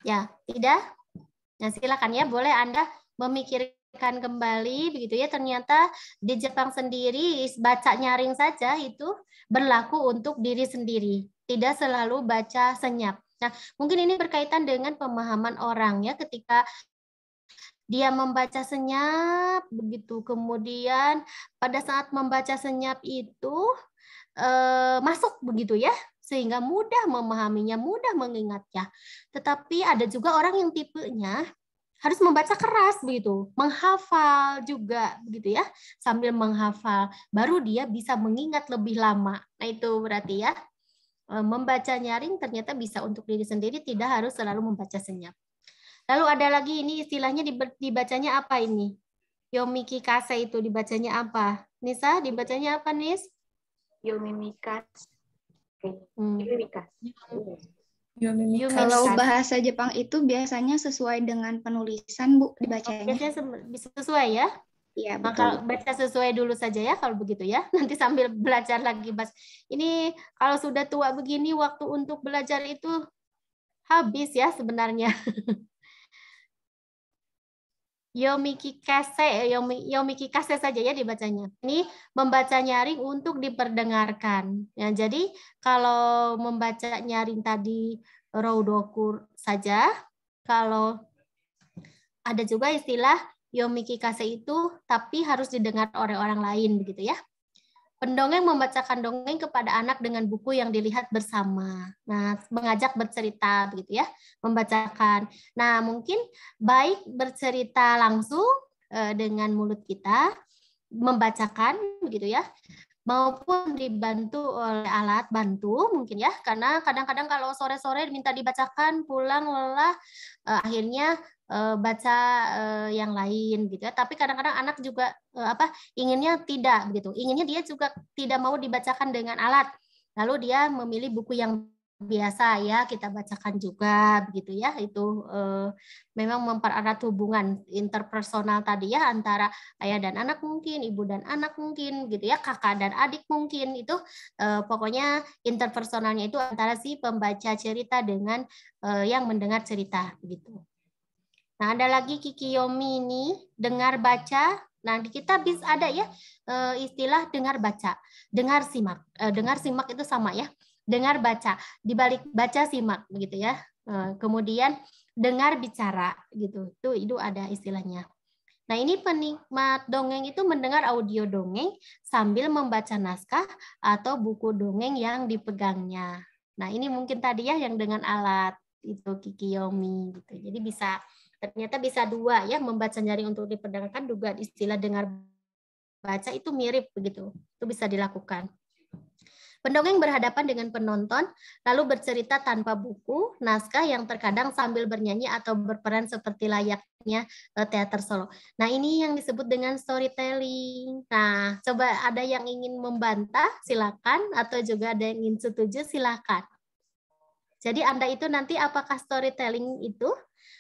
Ya, tidak? Nah, silakan ya, boleh Anda memikirkan kembali begitu ya. Ternyata di Jepang sendiri baca nyaring saja itu berlaku untuk diri sendiri, tidak selalu baca senyap. Nah, mungkin ini berkaitan dengan pemahaman orang ya, ketika dia membaca senyap begitu, kemudian pada saat membaca senyap itu masuk begitu ya, sehingga mudah memahaminya, mudah mengingatnya. Tetapi ada juga orang yang tipenya harus membaca keras begitu, menghafal juga begitu ya, sambil menghafal baru dia bisa mengingat lebih lama. Nah, itu berarti ya membaca nyaring ternyata bisa untuk diri sendiri, tidak harus selalu membaca senyap. Lalu ada lagi ini istilahnya dibacanya apa ini? Yomiki kase itu dibacanya apa? Nisa, dibacanya apa, Nis? Yomimikas. Kalau bahasa Jepang itu biasanya sesuai dengan penulisan, Bu, dibacanya. Biasanya bisa sesuai ya? Iya, maka baca sesuai dulu saja ya kalau begitu ya. Nanti sambil belajar lagi, Bas. Ini kalau sudah tua begini waktu untuk belajar itu habis ya sebenarnya. Yomiki kase saja ya dibacanya. Ini membaca nyaring untuk diperdengarkan. Ya, jadi kalau membaca nyaring tadi raudoku saja, kalau ada juga istilah yomiki kase itu tapi harus didengar oleh orang lain begitu ya. Pendongeng membacakan dongeng kepada anak dengan buku yang dilihat bersama. Nah, mengajak bercerita begitu ya, membacakan. Nah, mungkin baik bercerita langsung dengan mulut kita, membacakan begitu ya, maupun dibantu oleh alat bantu mungkin ya, karena kadang-kadang kalau sore-sore minta dibacakan pulang lelah, akhirnya baca yang lain gitu ya. Tapi kadang-kadang anak juga inginnya tidak begitu, inginnya dia juga tidak mau dibacakan dengan alat, lalu dia memilih buku yang biasa ya kita bacakan juga begitu ya. Itu memang mempererat hubungan interpersonal tadi ya, antara ayah dan anak mungkin, ibu dan anak mungkin gitu ya, kakak dan adik mungkin, itu pokoknya interpersonalnya itu antara si pembaca cerita dengan yang mendengar cerita begitu. Nah, ada lagi kikiyomi ini, dengar baca. Nah, di kita bisa ada ya istilah dengar baca, dengar simak. Dengar simak itu sama ya. Dengar baca, dibalik baca simak begitu ya. Kemudian dengar bicara gitu. Itu ada istilahnya. Nah, ini penikmat dongeng itu mendengar audio dongeng sambil membaca naskah atau buku dongeng yang dipegangnya. Nah, ini mungkin tadi ya yang dengan alat itu kikiyomi gitu. Jadi ternyata bisa dua ya, membaca nyaring untuk diperdengarkan, juga istilah dengar baca itu mirip begitu. Itu bisa dilakukan. Pendongeng berhadapan dengan penonton, lalu bercerita tanpa buku, naskah yang terkadang sambil bernyanyi atau berperan seperti layaknya teater solo. Nah, ini yang disebut dengan storytelling. Nah, coba ada yang ingin membantah, silakan, atau juga ada yang ingin setuju, silakan. Jadi Anda itu nanti apakah storytelling itu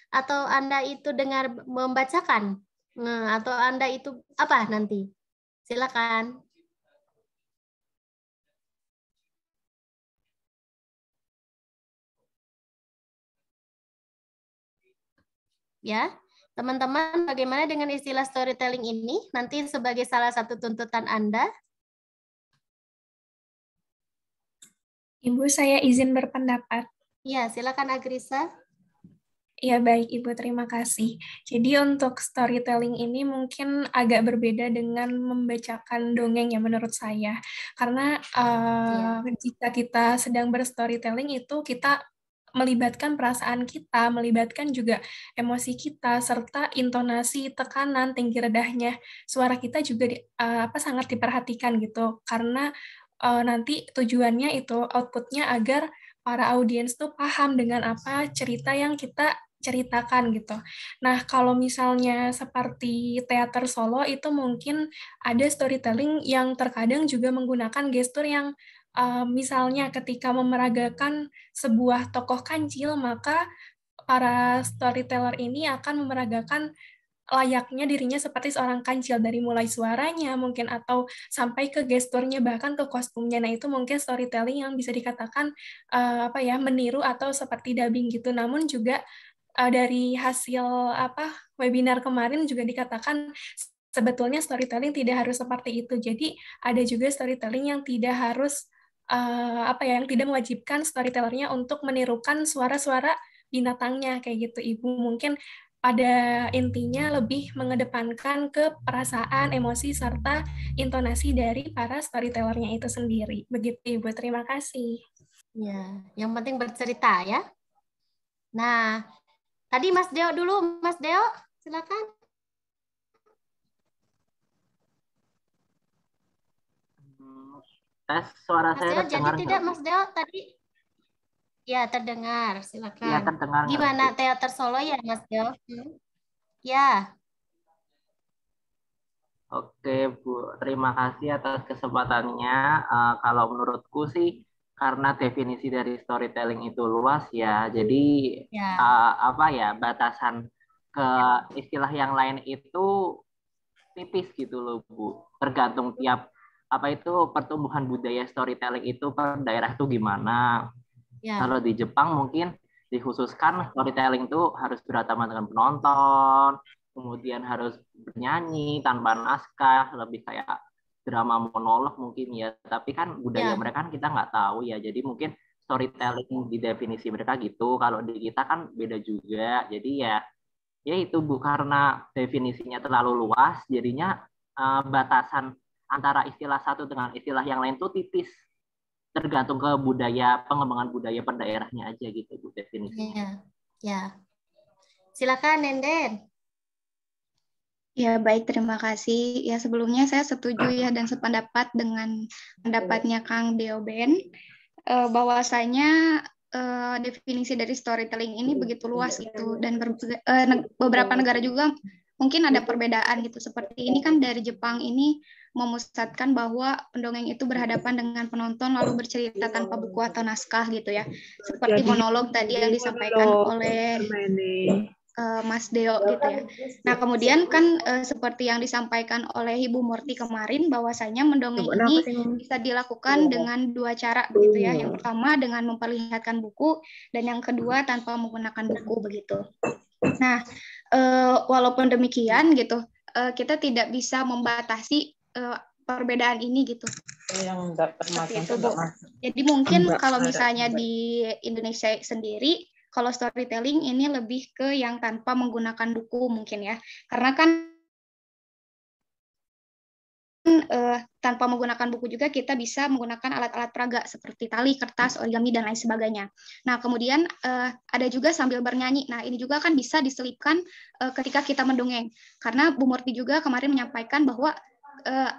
atau Anda itu dengar membacakan? Atau Anda itu apa nanti? Silakan. Ya, teman-teman, bagaimana dengan istilah storytelling ini? Nanti sebagai salah satu tuntutan Anda. Ibu, saya izin berpendapat. Ya, silakan Agrisa. Ya, baik Ibu, terima kasih. Jadi untuk storytelling ini mungkin agak berbeda dengan membacakan dongeng ya menurut saya. Karena jika kita sedang berstorytelling itu kita melibatkan perasaan kita, melibatkan juga emosi kita, serta intonasi, tekanan, tinggi rendahnya suara kita juga sangat diperhatikan gitu. Karena nanti tujuannya itu outputnya agar para audiens tuh paham dengan apa cerita yang kita ceritakan gitu. Nah, kalau misalnya seperti teater solo itu mungkin ada storytelling yang terkadang juga menggunakan gestur yang misalnya ketika memeragakan sebuah tokoh kancil, maka para storyteller ini akan memeragakan layaknya dirinya seperti seorang kancil dari mulai suaranya mungkin atau sampai ke gesturnya bahkan ke kostumnya. Nah, itu mungkin storytelling yang bisa dikatakan meniru atau seperti dubbing gitu. Namun juga dari hasil webinar kemarin juga dikatakan sebetulnya storytelling tidak harus seperti itu. Jadi ada juga storytelling yang tidak harus yang tidak mewajibkan storytellernya untuk menirukan suara-suara binatangnya kayak gitu, Ibu. Mungkin pada intinya lebih mengedepankan ke perasaan, emosi, serta intonasi dari para storytellernya itu sendiri. Begitu, Ibu. Terima kasih. Ya, yang penting bercerita ya. Nah, tadi Mas Deo dulu. Mas Deo, silakan. Tes suara Mas saya Deo, terdengar jadi tidak Mas Deo tadi? Ya, terdengar. Silakan. Ya, terdengar. Gimana teater solo ya, Mas Deo? Ya. Oke, Bu. Terima kasih atas kesempatannya. Kalau menurutku sih, karena definisi dari storytelling itu luas ya, jadi batasan ke istilah yang lain itu tipis gitu loh, Bu. Tergantung tiap pertumbuhan budaya storytelling itu per daerah itu gimana. Kalau di Jepang mungkin dikhususkan storytelling itu harus berhadapan dengan penonton, kemudian harus bernyanyi tanpa naskah, lebih kayak drama monolog mungkin ya. Tapi kan budaya mereka kan kita nggak tahu ya. Jadi mungkin storytelling di definisi mereka gitu. Kalau di kita kan beda juga. Jadi ya itu Bu, karena definisinya terlalu luas, jadinya batasan antara istilah satu dengan istilah yang lain tuh tipis. Tergantung ke budaya, pengembangan budaya per daerahnya aja gitu Bu definisinya. Ya. Silakan Nenden. Ya, baik, terima kasih. Ya, sebelumnya saya setuju ya dan sependapat dengan pendapatnya Kang Deoben bahwasanya definisi dari storytelling ini begitu luas gitu dan beberapa negara juga mungkin ada perbedaan gitu. Seperti ini kan dari Jepang ini memusatkan bahwa pendongeng itu berhadapan dengan penonton lalu bercerita tanpa buku atau naskah gitu ya. Seperti monolog tadi yang disampaikan oleh Mas Deo gitu ya. Nah, kemudian kan seperti yang disampaikan oleh Ibu Murti kemarin bahwasanya mendongeng ini bisa dilakukan dengan dua cara begitu ya. Yang pertama dengan memperlihatkan buku dan yang kedua tanpa menggunakan buku begitu. Nah, walaupun demikian gitu, kita tidak bisa membatasi perbedaan ini gitu. Seperti itu, Bu. Jadi mungkin kalau misalnya di Indonesia sendiri, kalau storytelling ini lebih ke yang tanpa menggunakan buku mungkin ya. Karena kan tanpa menggunakan buku juga kita bisa menggunakan alat-alat peraga seperti tali, kertas, origami, dan lain sebagainya. Nah, kemudian ada juga sambil bernyanyi. Nah, ini juga kan bisa diselipkan ketika kita mendongeng. Karena Bu Murti juga kemarin menyampaikan bahwa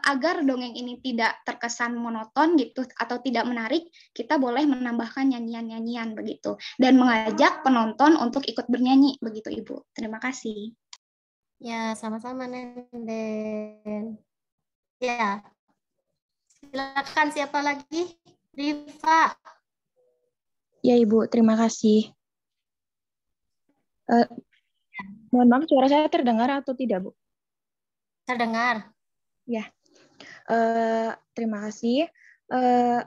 agar dongeng ini tidak terkesan monoton gitu atau tidak menarik, kita boleh menambahkan nyanyian-nyanyian begitu dan mengajak penonton untuk ikut bernyanyi begitu, Ibu. Terima kasih. Ya, sama-sama Nenden. Ya. Silakan siapa lagi? Rifa. Ya Ibu, terima kasih. Mohon maaf, suara saya terdengar atau tidak, Bu? Terdengar. Ya, terima kasih.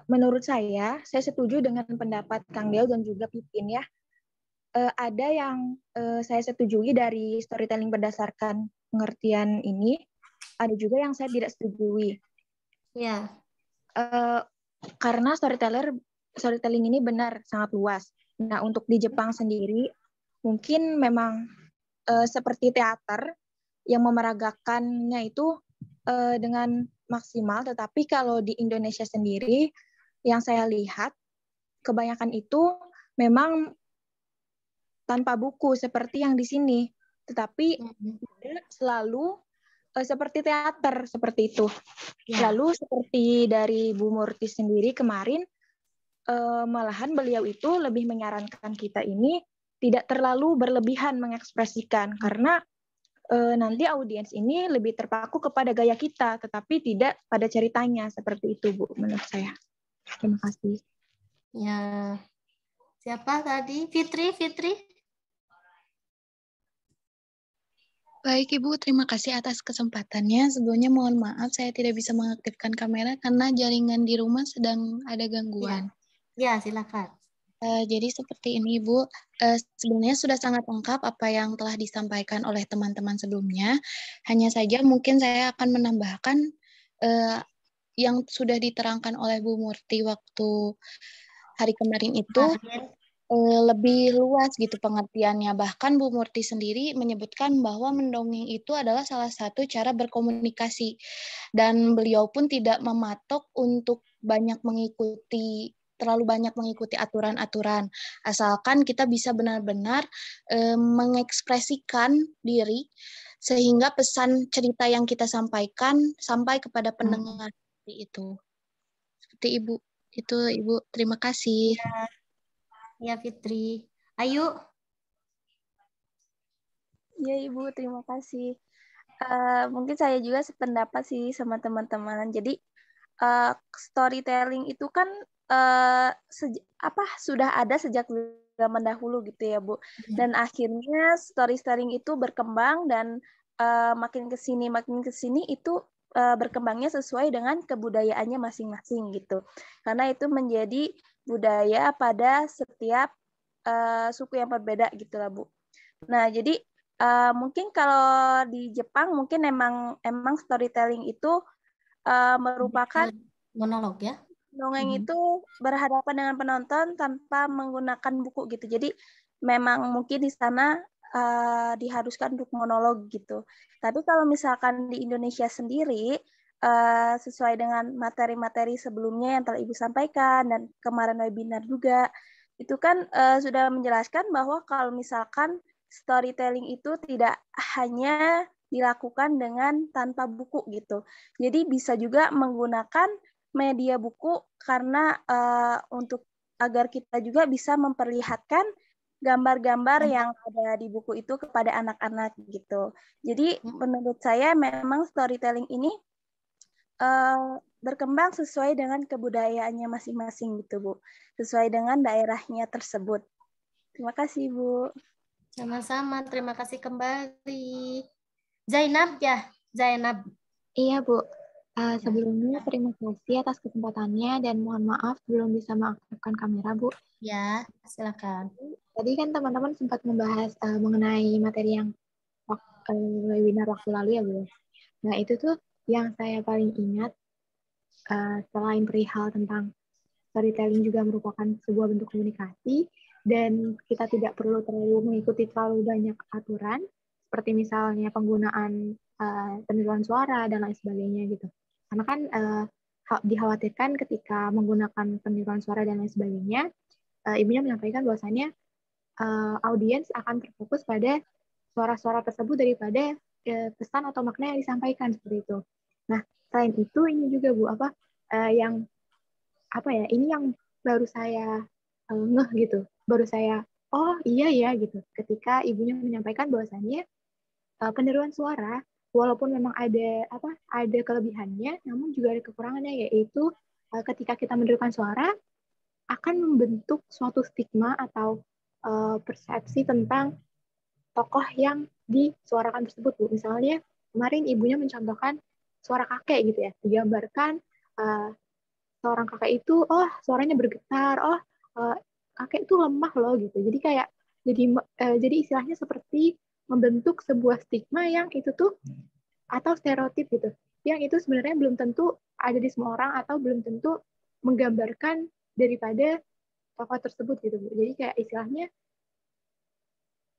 Menurut saya setuju dengan pendapat Kang Deo dan juga Pipin ya. Ada yang saya setujui dari storytelling berdasarkan pengertian ini, ada juga yang saya tidak setujui. Ya. Karena storytelling ini benar sangat luas. Nah, untuk di Jepang sendiri, mungkin memang seperti teater yang memeragakannya itu dengan maksimal, tetapi kalau di Indonesia sendiri, yang saya lihat, kebanyakan itu memang tanpa buku seperti yang di sini, tetapi selalu seperti teater seperti itu. Ya. Lalu seperti dari Bu Murti sendiri kemarin, malahan beliau itu lebih menyarankan kita ini tidak terlalu berlebihan mengekspresikan, karena nanti audiens ini lebih terpaku kepada gaya kita, tetapi tidak pada ceritanya, seperti itu Bu menurut saya. Terima kasih. Ya, siapa tadi? Fitri? Baik Ibu, terima kasih atas kesempatannya. Sebelumnya mohon maaf saya tidak bisa mengaktifkan kamera karena jaringan di rumah sedang ada gangguan. Ya, silakan. Jadi seperti ini Ibu, sebenarnya sudah sangat lengkap apa yang telah disampaikan oleh teman-teman sebelumnya. Hanya saja mungkin saya akan menambahkan yang sudah diterangkan oleh Bu Murti waktu hari kemarin itu lebih luas gitu pengertiannya. Bahkan Bu Murti sendiri menyebutkan bahwa mendongeng itu adalah salah satu cara berkomunikasi. Dan beliau pun tidak mematok untuk terlalu banyak mengikuti aturan-aturan. Asalkan kita bisa benar-benar mengekspresikan diri sehingga pesan cerita yang kita sampaikan sampai kepada pendengar itu. Seperti Ibu. Itu Ibu, terima kasih. Ya Fitri. Ayu. Ya Ibu, terima kasih. Mungkin saya juga sependapat sih sama teman-teman. Jadi storytelling itu kan sudah ada sejak zaman dahulu gitu ya Bu. Dan akhirnya storytelling itu berkembang dan makin kesini itu berkembangnya sesuai dengan kebudayaannya masing-masing gitu. Karena itu menjadi budaya pada setiap suku yang berbeda gitu lah Bu. Nah jadi mungkin kalau di Jepang mungkin emang storytelling itu merupakan monolog ya. Dongeng itu berhadapan dengan penonton tanpa menggunakan buku gitu. Jadi memang mungkin di sana diharuskan untuk monolog gitu. Tapi kalau misalkan di Indonesia sendiri sesuai dengan materi-materi sebelumnya yang telah Ibu sampaikan dan kemarin webinar juga, itu kan sudah menjelaskan bahwa kalau misalkan storytelling itu tidak hanya dilakukan dengan tanpa buku gitu. Jadi bisa juga menggunakan media buku karena untuk agar kita juga bisa memperlihatkan gambar-gambar yang ada di buku itu kepada anak-anak gitu. Jadi menurut saya memang storytelling ini berkembang sesuai dengan kebudayaannya masing-masing gitu Bu, sesuai dengan daerahnya tersebut. Terima kasih Bu. Sama-sama, terima kasih kembali. Zainab ya, Zainab. Iya Bu. Sebelumnya terima kasih atas kesempatannya dan mohon maaf belum bisa mengaktifkan kamera Bu. Ya, silakan. Tadi kan teman-teman sempat membahas mengenai materi yang webinar waktu lalu ya Bu. Nah itu tuh yang saya paling ingat selain perihal tentang storytelling juga merupakan sebuah bentuk komunikasi dan kita tidak perlu mengikuti terlalu banyak aturan seperti misalnya penggunaan peniruan suara dan lain sebagainya gitu. Karena kan dikhawatirkan ketika menggunakan peniruan suara dan lain sebagainya, ibunya menyampaikan bahwasannya audiens akan terfokus pada suara-suara tersebut daripada pesan atau makna yang disampaikan seperti itu. Nah, selain itu ini juga Bu ini yang baru saya ngeh gitu, baru saya oh iya ya gitu ketika ibunya menyampaikan bahwasannya peniruan suara walaupun memang ada kelebihannya namun juga ada kekurangannya, yaitu ketika kita menirukan suara akan membentuk suatu stigma atau persepsi tentang tokoh yang disuarakan tersebut, Bu. Misalnya kemarin ibunya mencontohkan suara kakek gitu ya, digambarkan seorang kakek itu, oh suaranya bergetar, oh kakek itu lemah loh gitu. Jadi kayak jadi istilahnya seperti membentuk sebuah stigma yang itu tuh atau stereotip gitu, yang itu sebenarnya belum tentu ada di semua orang atau belum tentu menggambarkan daripada tokoh tersebut gitu, Bu. Jadi kayak istilahnya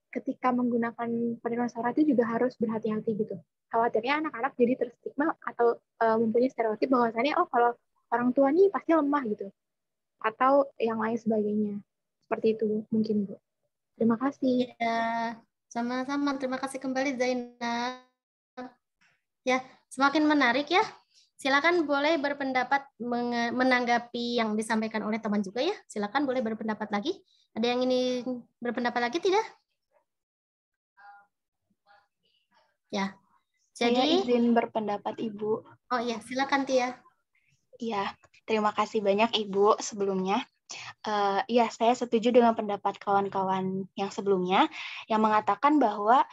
ketika menggunakan penerimaan suara itu juga harus berhati-hati gitu. Khawatirnya anak-anak jadi terstigma atau mempunyai stereotip bahwasannya oh kalau orang tua nih pasti lemah gitu. Atau yang lain sebagainya. Seperti itu mungkin, Bu. Terima kasih. Ya, sama-sama. Terima kasih kembali Zainab. Ya, semakin menarik ya. Silakan boleh berpendapat menanggapi yang disampaikan oleh teman juga ya. Silakan boleh berpendapat lagi. Ada yang ingin berpendapat lagi tidak? Ya. Saya izin berpendapat, Ibu. Oh iya, silakan Tia. Iya, terima kasih banyak Ibu sebelumnya. Iya, saya setuju dengan pendapat kawan-kawan yang sebelumnya yang mengatakan bahwa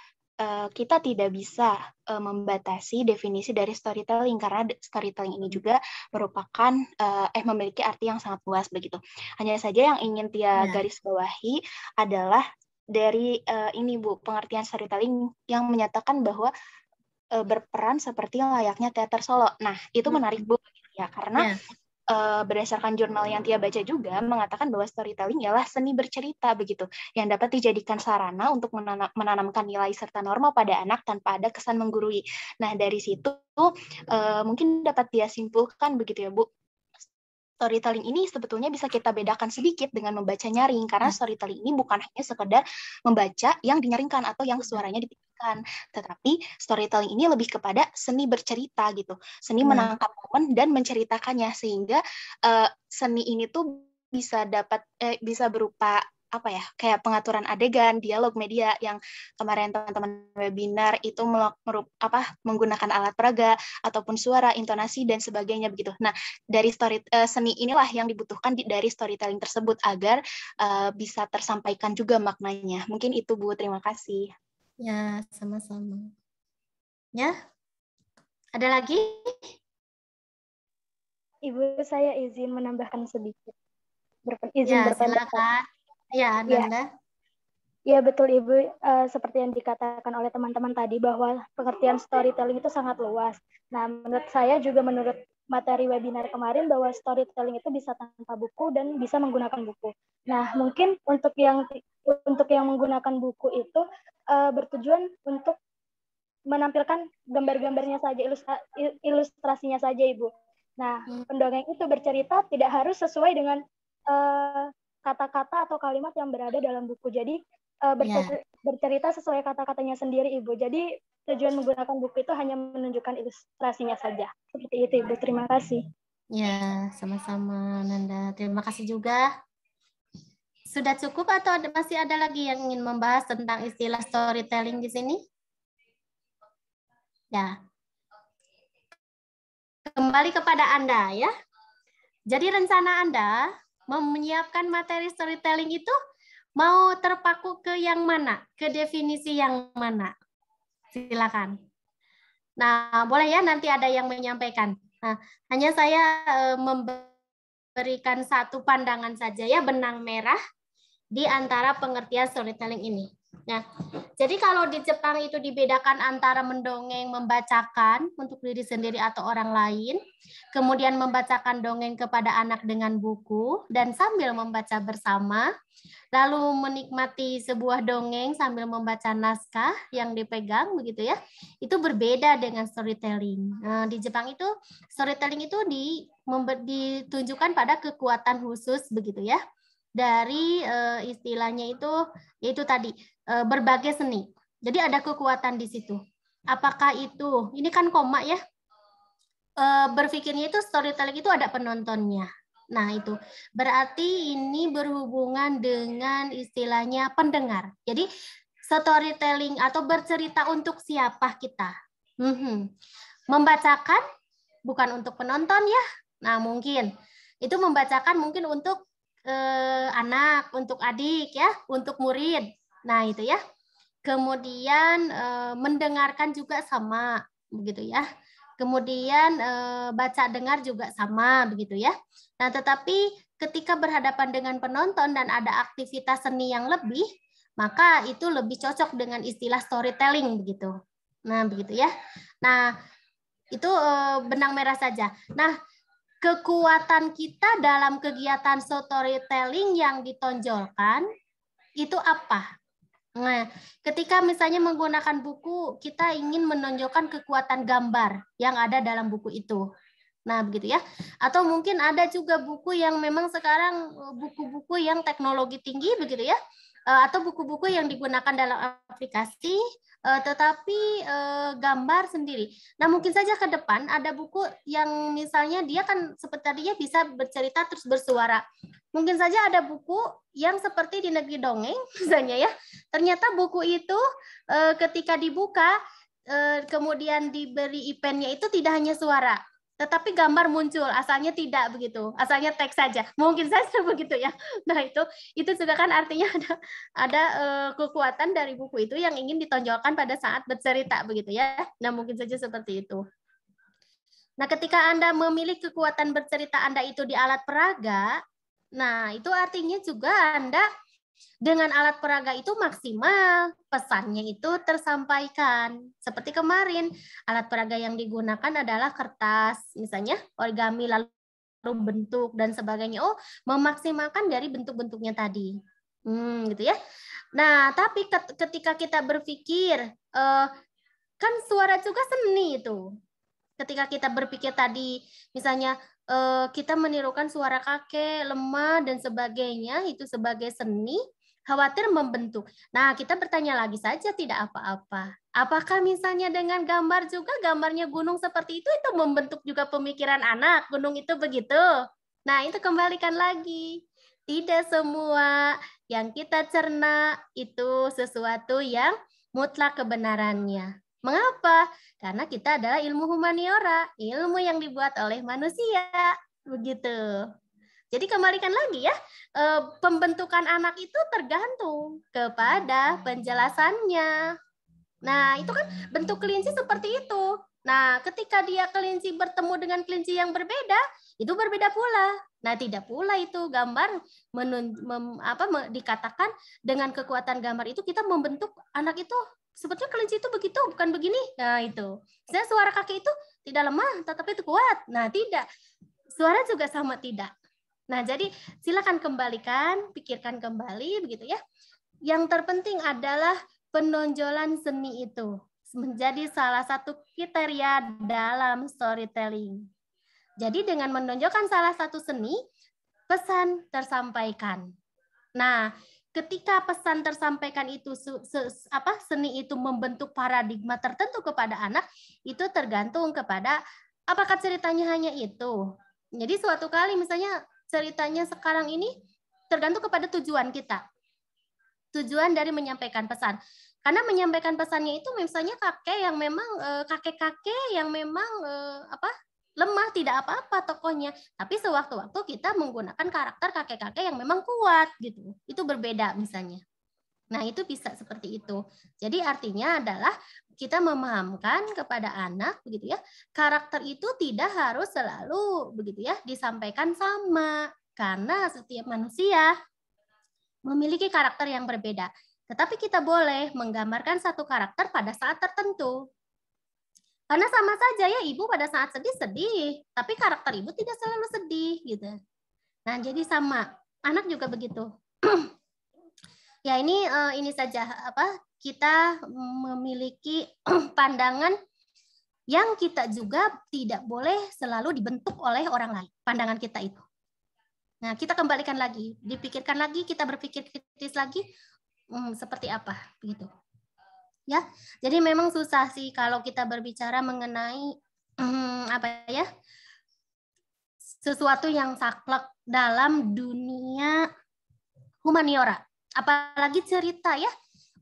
kita tidak bisa membatasi definisi dari storytelling karena storytelling ini juga merupakan memiliki arti yang sangat luas begitu. Hanya saja yang ingin Tia garis bawahi adalah dari ini Bu, pengertian storytelling yang menyatakan bahwa berperan seperti layaknya teater solo. Nah, itu menarik Bu ya karena berdasarkan jurnal yang Tia baca juga mengatakan bahwa storytelling ialah seni bercerita begitu yang dapat dijadikan sarana untuk menanamkan nilai serta norma pada anak tanpa ada kesan menggurui. Nah, dari situ mungkin dapat Tia simpulkan begitu ya Bu. Storytelling ini sebetulnya bisa kita bedakan sedikit dengan membaca nyaring, karena storytelling ini bukan hanya sekedar membaca yang dinyaringkan atau yang suaranya dipikirkan, tetapi storytelling ini lebih kepada seni bercerita gitu, seni menangkap momen dan menceritakannya, sehingga seni ini tuh bisa berupa apa ya, kayak pengaturan adegan, dialog media yang kemarin teman-teman webinar itu menggunakan alat peraga ataupun suara, intonasi dan sebagainya begitu. Nah, dari seni inilah yang dibutuhkan dari storytelling tersebut agar bisa tersampaikan juga maknanya. Mungkin itu Bu, terima kasih. Ya, sama-sama. Ya, ada lagi? Ibu, saya izin menambahkan sedikit. Silakan. Ya, Nanda. Ya, betul Ibu. Seperti yang dikatakan oleh teman-teman tadi bahwa pengertian storytelling itu sangat luas. Nah, menurut saya juga menurut materi webinar kemarin bahwa storytelling itu bisa tanpa buku dan bisa menggunakan buku. Nah, mungkin untuk yang menggunakan buku itu bertujuan untuk menampilkan gambar-gambarnya saja, ilustrasinya saja, Ibu. Nah, pendongeng itu bercerita tidak harus sesuai dengan kata-kata atau kalimat yang berada dalam buku. Jadi bercerita sesuai kata-katanya sendiri, Ibu. Jadi tujuan menggunakan buku itu hanya menunjukkan ilustrasinya saja. Seperti itu, Ibu. Terima kasih. Ya, sama-sama, Nanda. Terima kasih juga. Sudah cukup atau masih ada lagi yang ingin membahas tentang istilah storytelling di sini? Ya. Kembali kepada Anda ya. Jadi rencana Anda menyiapkan materi storytelling itu mau terpaku ke yang mana? Ke definisi yang mana? Silakan. Nah, boleh ya nanti ada yang menyampaikan. Nah, hanya saya memberikan satu pandangan saja ya, benang merah di antara pengertian storytelling ini. Nah, jadi kalau di Jepang itu dibedakan antara mendongeng, membacakan untuk diri sendiri atau orang lain, kemudian membacakan dongeng kepada anak dengan buku, dan sambil membaca bersama, lalu menikmati sebuah dongeng sambil membaca naskah yang dipegang, begitu ya, itu berbeda dengan storytelling. Nah, di Jepang itu, storytelling itu ditunjukkan pada kekuatan khusus, begitu ya, dari istilahnya itu tadi berbagai seni. Jadi ada kekuatan di situ. Apakah itu, ini kan koma ya, berpikirnya itu storytelling itu ada penontonnya. Nah itu berarti ini berhubungan dengan istilahnya pendengar. Jadi storytelling atau bercerita untuk siapa kita. Membacakan bukan untuk penonton ya. Nah mungkin itu membacakan mungkin untuk anak, untuk adik ya, untuk murid. Nah, itu ya. Kemudian mendengarkan juga sama, begitu ya. Kemudian baca dengar juga sama, begitu ya. Nah, tetapi ketika berhadapan dengan penonton dan ada aktivitas seni yang lebih, maka itu lebih cocok dengan istilah storytelling, begitu. Nah, begitu ya. Nah, itu benang merah saja. Nah, kekuatan kita dalam kegiatan storytelling yang ditonjolkan itu apa? Nah, ketika misalnya menggunakan buku, kita ingin menonjolkan kekuatan gambar yang ada dalam buku itu. Nah, begitu ya. Atau mungkin ada juga buku yang memang sekarang buku-buku yang teknologi tinggi, begitu ya. Atau buku-buku yang digunakan dalam aplikasi, tetapi gambar sendiri. Nah, mungkin saja ke depan ada buku yang misalnya dia kan seperti tadinya bisa bercerita terus bersuara. Mungkin saja ada buku yang seperti di Negeri Dongeng, misalnya ya. Ternyata buku itu ketika dibuka, kemudian diberi eventnya itu tidak hanya suara, tetapi gambar muncul, asalnya tidak begitu, asalnya teks saja. Mungkin saja begitu ya. Nah, itu juga kan artinya ada kekuatan dari buku itu yang ingin ditonjolkan pada saat bercerita begitu ya. Nah, mungkin saja seperti itu. Nah, ketika Anda memilih kekuatan bercerita Anda itu di alat peraga, nah itu artinya juga Anda dengan alat peraga itu maksimal, pesannya itu tersampaikan. Seperti kemarin, alat peraga yang digunakan adalah kertas, misalnya origami, lalu bentuk, dan sebagainya. Oh, memaksimalkan dari bentuk-bentuknya tadi. Gitu ya. Nah, tapi ketika kita berpikir, kan suara juga seni itu. Ketika kita berpikir tadi, misalnya kita menirukan suara kakek, lemah, dan sebagainya, itu sebagai seni, khawatir membentuk. Nah, kita bertanya lagi saja, tidak apa-apa. Apakah misalnya dengan gambar juga, gambarnya gunung seperti itu membentuk juga pemikiran anak, gunung itu begitu? Nah, itu kembalikan lagi. Tidak semua yang kita cerna itu sesuatu yang mutlak kebenarannya. Mengapa? Karena kita adalah ilmu humaniora, ilmu yang dibuat oleh manusia, begitu. Jadi kembalikan lagi ya, pembentukan anak itu tergantung kepada penjelasannya. Nah, itu kan bentuk kelinci seperti itu. Nah, ketika dia kelinci bertemu dengan kelinci yang berbeda, itu berbeda pula. Nah, tidak pula itu gambar dikatakan dengan kekuatan gambar itu kita membentuk anak itu. Sebetulnya kelinci itu begitu, bukan begini. Nah, itu. Saya suara kakek itu tidak lemah, tetapi itu kuat. Nah, tidak. Suara juga sama tidak. Nah, jadi silakan kembalikan, pikirkan kembali, begitu ya. Yang terpenting adalah penonjolan seni itu menjadi salah satu kriteria dalam storytelling. Jadi dengan menonjolkan salah satu seni, pesan tersampaikan. Nah, ketika pesan tersampaikan itu seni itu membentuk paradigma tertentu kepada anak, itu tergantung kepada apakah ceritanya hanya itu. Jadi suatu kali misalnya ceritanya sekarang ini tergantung kepada tujuan kita. Tujuan dari menyampaikan pesan. Karena menyampaikan pesannya itu misalnya kakek yang memang kakek-kakek yang memang lemah, tidak apa-apa tokohnya, tapi sewaktu-waktu kita menggunakan karakter kakek-kakek yang memang kuat gitu. Itu berbeda misalnya. Nah, itu bisa seperti itu. Jadi artinya adalah kita memahamkan kepada anak begitu ya, karakter itu tidak harus selalu begitu ya disampaikan sama, karena setiap manusia memiliki karakter yang berbeda. Tetapi kita boleh menggambarkan satu karakter pada saat tertentu. Karena sama saja ya, ibu pada saat sedih, tapi karakter ibu tidak selalu sedih gitu. Nah, jadi sama, anak juga begitu. Ya, ini saja kita memiliki pandangan yang kita juga tidak boleh selalu dibentuk oleh orang lain, pandangan kita itu. Nah, kita kembalikan lagi, dipikirkan lagi, kita berpikir kritis lagi, seperti apa begitu. Ya, jadi memang susah sih kalau kita berbicara mengenai sesuatu yang saklek dalam dunia humaniora, apalagi cerita ya.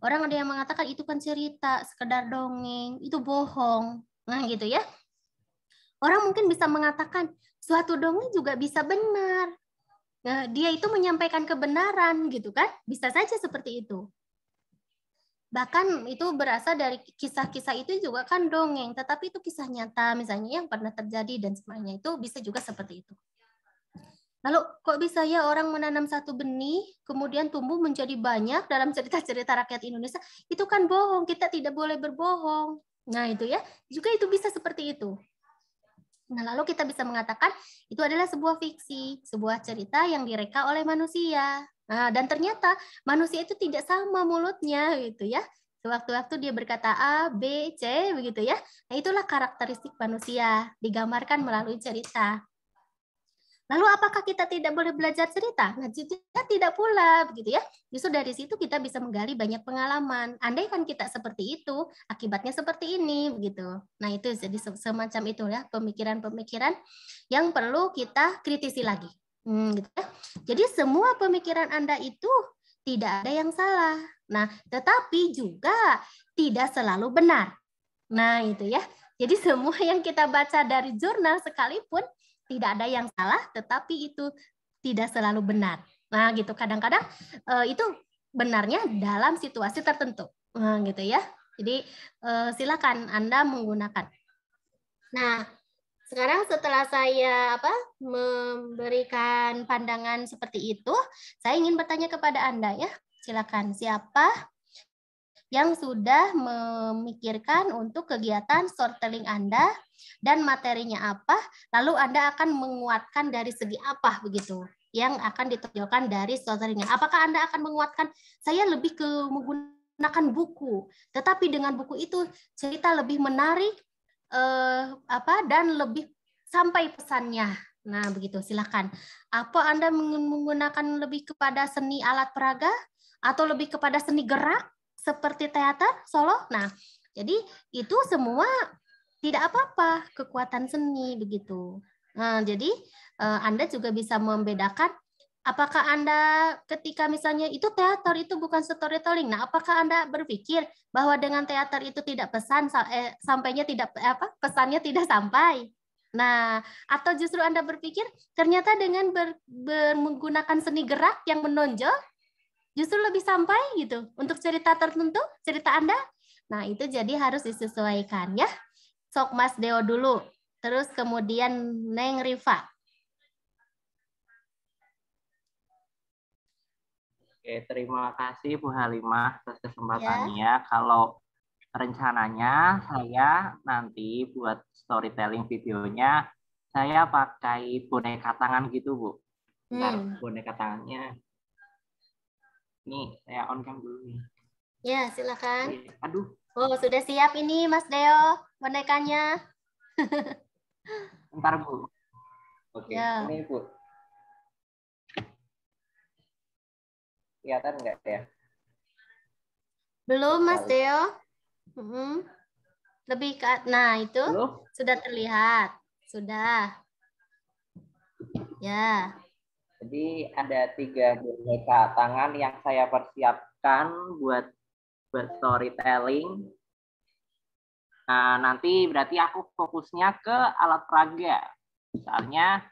Orang ada yang mengatakan itu kan cerita, sekedar dongeng, itu bohong. Nah, gitu ya. Orang mungkin bisa mengatakan suatu dongeng juga bisa benar. dia itu menyampaikan kebenaran gitu kan, bisa saja seperti itu. Bahkan itu berasal dari kisah-kisah itu juga kan dongeng, tetapi itu kisah nyata misalnya yang pernah terjadi dan sebagainya, itu bisa juga seperti itu. Lalu kok bisa ya orang menanam satu benih kemudian tumbuh menjadi banyak dalam cerita-cerita rakyat Indonesia? Itu kan bohong, kita tidak boleh berbohong. Nah itu ya, juga itu bisa seperti itu. Nah lalu kita bisa mengatakan itu adalah sebuah fiksi, sebuah cerita yang direka oleh manusia. Nah, dan ternyata manusia itu tidak sama mulutnya gitu ya. Sewaktu-waktu dia berkata A, B, C begitu ya. Nah, itulah karakteristik manusia digambarkan melalui cerita. Lalu apakah kita tidak boleh belajar cerita? Nah, tidak pula begitu ya. Justru dari situ kita bisa menggali banyak pengalaman. Andai kan kita seperti itu, akibatnya seperti ini begitu. Nah, itu jadi semacam itu ya, pemikiran-pemikiran yang perlu kita kritisi lagi. Gitu ya. Jadi semua pemikiran Anda itu tidak ada yang salah. Nah, tetapi juga tidak selalu benar. Nah, itu ya. Jadi semua yang kita baca dari jurnal sekalipun tidak ada yang salah, tetapi itu tidak selalu benar. Nah, gitu. Kadang-kadang itu benarnya dalam situasi tertentu. Nah, gitu ya. Jadi silakan Anda menggunakan. Nah, sekarang setelah saya memberikan pandangan seperti itu, saya ingin bertanya kepada Anda ya. Silakan, siapa yang sudah memikirkan untuk kegiatan storytelling Anda dan materinya apa, lalu Anda akan menguatkan dari segi apa begitu yang akan ditonjolkan dari storytelling. Apakah Anda akan menguatkan saya lebih ke menggunakan buku, tetapi dengan buku itu cerita lebih menarik, dan lebih sampai pesannya. Nah, begitu. Silakan. Apa Anda menggunakan lebih kepada seni alat peraga atau lebih kepada seni gerak seperti teater, solo? Nah, jadi itu semua tidak apa-apa, kekuatan seni begitu. Nah, jadi Anda juga bisa membedakan apakah Anda ketika misalnya itu teater itu bukan storytelling. Nah, apakah Anda berpikir bahwa dengan teater itu tidak sampainya tidak pesannya tidak sampai? Nah, atau justru Anda berpikir ternyata dengan menggunakan seni gerak yang menonjol justru lebih sampai gitu untuk cerita tertentu, cerita Anda? Nah, itu jadi harus disesuaikan ya. Sok Mas Deo dulu, terus kemudian Neng Rifa. Oke, terima kasih Bu Halimah atas kesempatannya. Ya. Kalau rencananya saya nanti buat storytelling videonya, saya pakai boneka tangan gitu, Bu. Bentar, boneka tangannya. Nih, saya on cam dulu nih. Ya, silakan. Aduh. Oh, sudah siap ini Mas Deo bonekanya. Bentar, Bu. Oke, ya. Ini, Bu. Kelihatan nggak ya? Belum, Mas Deo. Lebih ke, nah itu belum? Sudah terlihat. Sudah. Ya. Jadi ada 3 boneka tangan yang saya persiapkan buat storytelling. Nah, nanti berarti aku fokusnya ke alat peraga. Misalnya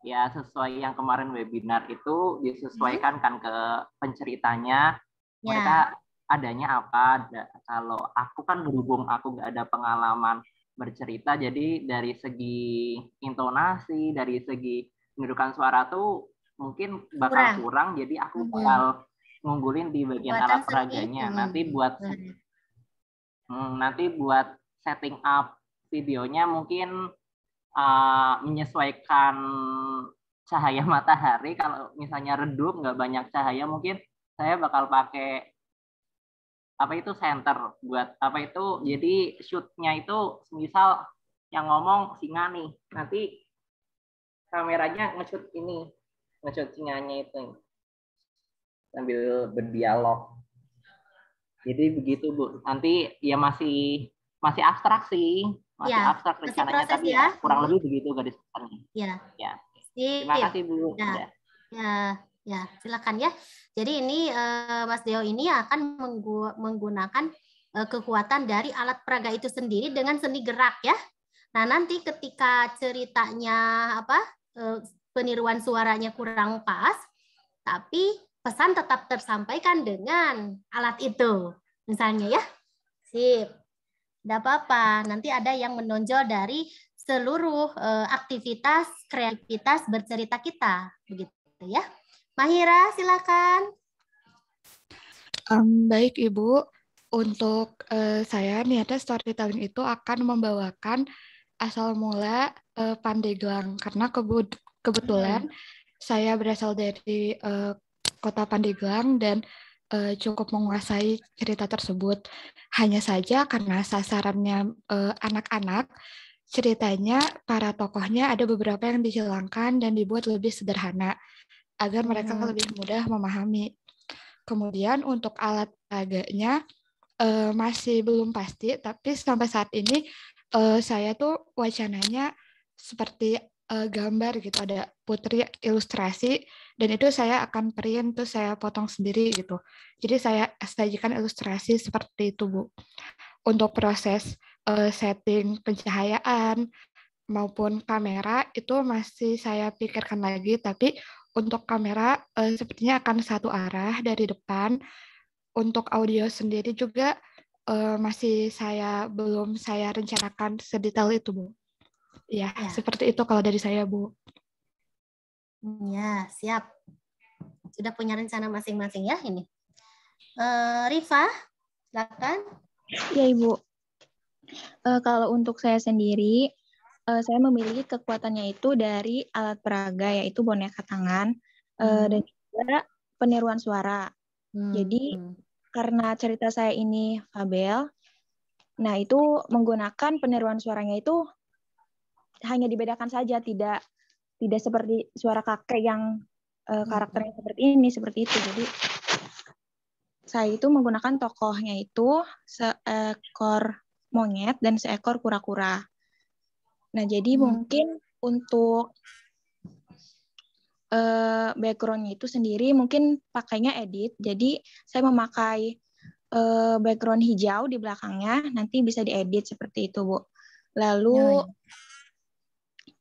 ya sesuai yang kemarin webinar itu disesuaikan kan ke penceritanya. Mereka adanya apa? Kalau aku kan berhubung aku nggak ada pengalaman bercerita, jadi dari segi intonasi, dari segi pendudukan suara tuh mungkin bakal kurang, jadi aku bakal ngunggulin di bagian alat peraganya. Nanti buat setting up videonya mungkin menyesuaikan cahaya matahari. Kalau misalnya redup nggak banyak cahaya, mungkin saya bakal pakai center buat jadi shootnya itu misal yang ngomong singa nih, nanti kameranya nge-shoot singanya itu sambil berdialog. Jadi begitu, Bu. Nanti ya masih abstrak sih. Masih abstrak rencananya, tapi ya kurang lebih begitu garis besarnya. Ya. Terima kasih, Bu. Ya, silakan ya. Jadi ini Mas Deo ini akan menggunakan kekuatan dari alat peraga itu sendiri dengan seni gerak ya. Nah, nanti ketika ceritanya peniruan suaranya kurang pas, tapi pesan tetap tersampaikan dengan alat itu. Misalnya ya. Sip. Tidak apa-apa. Nanti ada yang menonjol dari seluruh aktivitas, kreativitas bercerita kita. Begitu ya. Mahira, silakan. Baik, Ibu. Untuk saya, niatnya storytelling itu akan membawakan asal mula Pandeglang. Karena kebetulan saya berasal dari kota Pandeglang dan cukup menguasai cerita tersebut. Hanya saja karena sasarannya anak-anak, ceritanya para tokohnya ada beberapa yang dihilangkan dan dibuat lebih sederhana agar mereka lebih mudah memahami. Kemudian untuk alat peraganya masih belum pasti, tapi sampai saat ini saya tuh wacananya seperti gambar gitu, ada Putri ilustrasi, dan itu saya akan print, terus saya potong sendiri gitu. Jadi saya sajikan ilustrasi seperti itu, Bu. Untuk proses setting pencahayaan maupun kamera itu masih saya pikirkan lagi, tapi untuk kamera sepertinya akan satu arah dari depan. Untuk audio sendiri juga masih belum saya rencanakan sedetail itu, Bu. Ya, seperti itu kalau dari saya, Bu. Ya, siap. Sudah punya rencana masing-masing ya ini. Rifa, silakan. Ya, Ibu. Kalau untuk saya sendiri, saya memiliki kekuatannya itu dari alat peraga, yaitu boneka tangan, dan juga peniruan suara. Jadi, karena cerita saya ini fabel, nah itu menggunakan peniruan suaranya itu hanya dibedakan saja, tidak seperti suara kakek yang karakternya seperti itu. Jadi saya itu menggunakan tokohnya itu seekor monyet dan seekor kura-kura. Nah, jadi mungkin untuk background-nya itu sendiri mungkin pakainya edit. Jadi saya memakai background hijau di belakangnya, nanti bisa diedit seperti itu, Bu. Lalu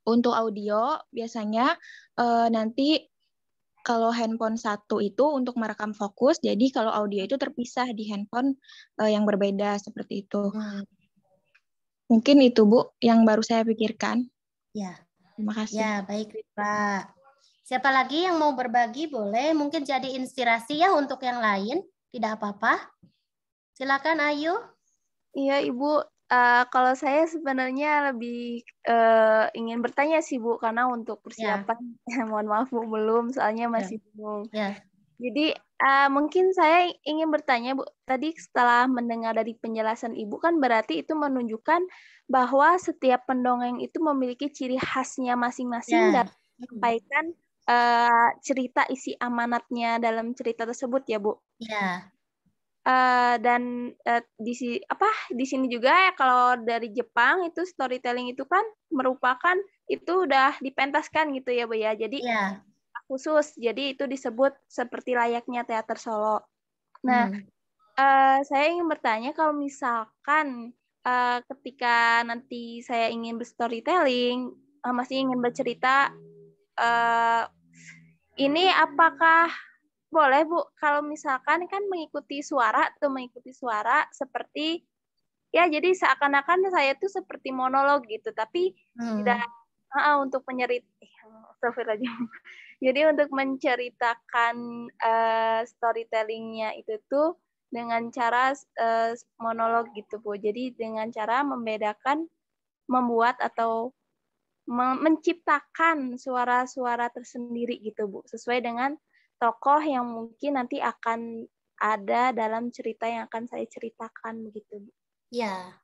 untuk audio biasanya nanti kalau handphone satu itu untuk merekam fokus, jadi kalau audio itu terpisah di handphone yang berbeda seperti itu. Mungkin itu, Bu, yang baru saya pikirkan. Ya. Terima kasih. Ya, baik, Pak. Siapa lagi yang mau berbagi? Boleh, mungkin jadi inspirasi ya untuk yang lain. Tidak apa-apa. Silakan, Ayu. Iya, Ibu. Kalau saya sebenarnya lebih ingin bertanya sih, Bu, karena untuk persiapan, mohon maaf, Bu, belum, soalnya masih bingung. Jadi, mungkin saya ingin bertanya, Bu, tadi setelah mendengar dari penjelasan Ibu, kan berarti itu menunjukkan bahwa setiap pendongeng itu memiliki ciri khasnya masing-masing dan menyampaikan cerita isi amanatnya dalam cerita tersebut ya, Bu. Iya. Dan di sini juga ya, kalau dari Jepang itu storytelling itu kan merupakan itu udah dipentaskan gitu ya, Bu ya. Jadi khusus, jadi itu disebut seperti layaknya teater solo. Nah, saya ingin bertanya kalau misalkan ketika nanti saya ingin berstorytelling, masih ingin bercerita, ini apakah boleh, Bu, kalau misalkan kan mengikuti suara seperti, ya jadi seakan-akan saya tuh seperti monolog gitu, tapi tidak untuk jadi untuk menceritakan storytellingnya itu tuh dengan cara monolog gitu, Bu. Jadi dengan cara membuat atau menciptakan suara-suara tersendiri gitu, Bu, sesuai dengan tokoh yang mungkin nanti akan ada dalam cerita yang akan saya ceritakan begitu, Bu. Ya.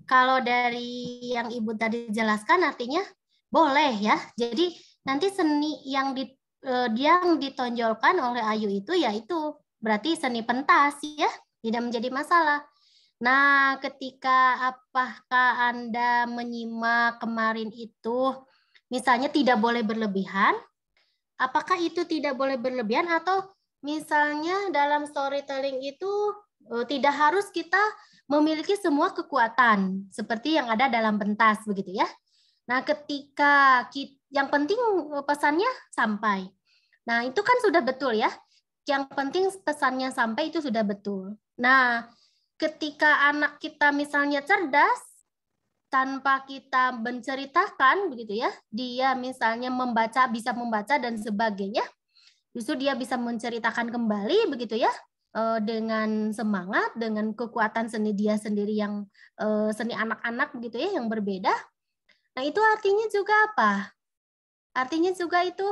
Kalau dari yang Ibu tadi jelaskan artinya boleh ya. Jadi nanti seni yang ditonjolkan oleh Ayu itu yaitu berarti seni pentas ya, tidak menjadi masalah. Nah, ketika apakah Anda menyimak kemarin itu misalnya tidak boleh berlebihan? Apakah itu tidak boleh berlebihan atau misalnya dalam storytelling itu tidak harus kita memiliki semua kekuatan seperti yang ada dalam pentas begitu ya. Nah, ketika Yang penting pesannya sampai. Nah, itu kan sudah betul ya. Yang penting pesannya sampai itu sudah betul. Nah, ketika anak kita misalnya cerdas, tanpa kita menceritakan begitu ya, dia misalnya bisa membaca dan sebagainya, justru dia bisa menceritakan kembali begitu ya, dengan semangat, dengan kekuatan seni dia sendiri yang seni anak-anak begitu ya, yang berbeda. Nah, itu artinya juga apa? Artinya juga itu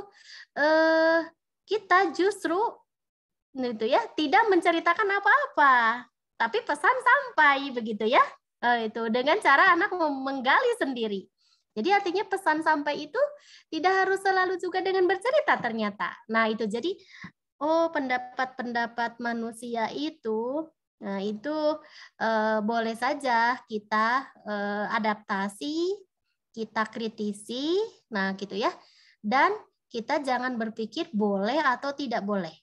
kita justru gitu ya, tidak menceritakan apa-apa, tapi pesan sampai begitu ya. Itu dengan cara anak menggali sendiri. Jadi artinya pesan sampai itu tidak harus selalu juga dengan bercerita ternyata. Nah, itu jadi pendapat-pendapat manusia itu, nah itu boleh saja kita adaptasi, kita kritisi, nah gitu ya. Dan kita jangan berpikir boleh atau tidak boleh.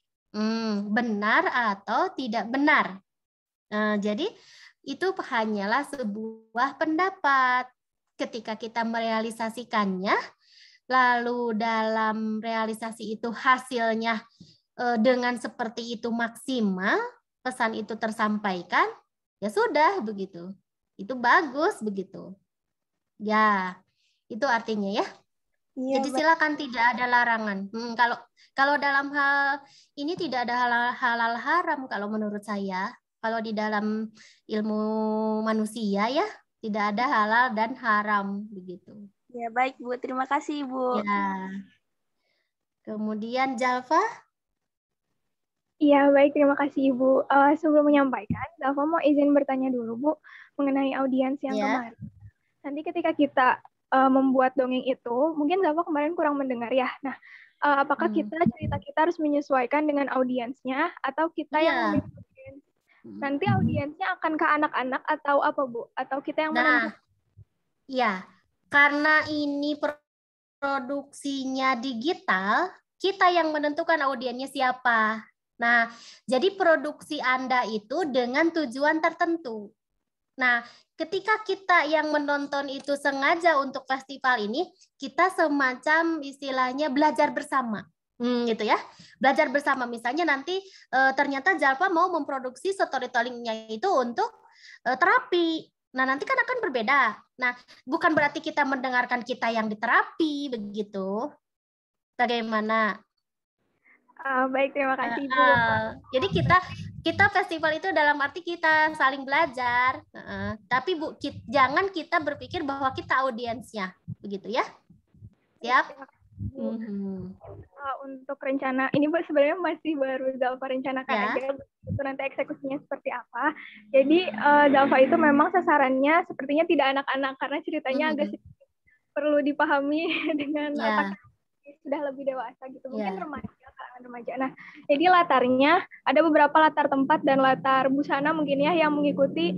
Benar atau tidak benar. Nah, jadi itu hanyalah sebuah pendapat. Ketika kita merealisasikannya, lalu dalam realisasi itu hasilnya dengan seperti itu maksimal, pesan itu tersampaikan, ya sudah begitu. Itu bagus begitu. Ya, itu artinya ya. Iya, jadi silakan, tidak ada larangan. Kalau dalam hal ini tidak ada halal haram kalau menurut saya. Kalau di dalam ilmu manusia ya, tidak ada halal dan haram begitu. Ya, baik Bu. Terima kasih Bu. Ya. Kemudian Jalfa. Iya, baik. Terima kasih Ibu. Sebelum menyampaikan, Jalfa mau izin bertanya dulu Bu mengenai audiens yang kemarin. Nanti ketika kita membuat dongeng itu, mungkin Jalfa kemarin kurang mendengar ya. Nah, apakah cerita kita harus menyesuaikan dengan audiensnya atau kita yang nanti audiensnya akan ke anak-anak atau apa Bu? Atau kita yang menentukan? Ya, karena ini produksinya digital, kita yang menentukan audiensnya siapa. Nah, jadi produksi Anda itu dengan tujuan tertentu. Nah, ketika kita yang menonton itu sengaja untuk festival ini, kita semacam istilahnya belajar bersama. Gitu ya, belajar bersama. Misalnya nanti ternyata Jalfa mau memproduksi storytelling-nya itu untuk terapi. Nah, nanti kan akan berbeda. Nah, bukan berarti kita mendengarkan kita yang diterapi begitu. Bagaimana? Baik, terima kasih Bu. Jadi kita festival itu dalam arti kita saling belajar. Tapi jangan kita berpikir bahwa kita audiensnya, begitu ya. Siap? Untuk rencana ini Bu sebenarnya masih baru Jalfa rencanakan aja untuk nanti eksekusinya seperti apa. Jadi Jalfa itu memang sasarannya sepertinya tidak anak-anak karena ceritanya agak perlu dipahami dengan otak sudah lebih dewasa gitu, mungkin remaja. Nah, jadi latarnya ada beberapa latar tempat dan latar busana mungkin ya yang mengikuti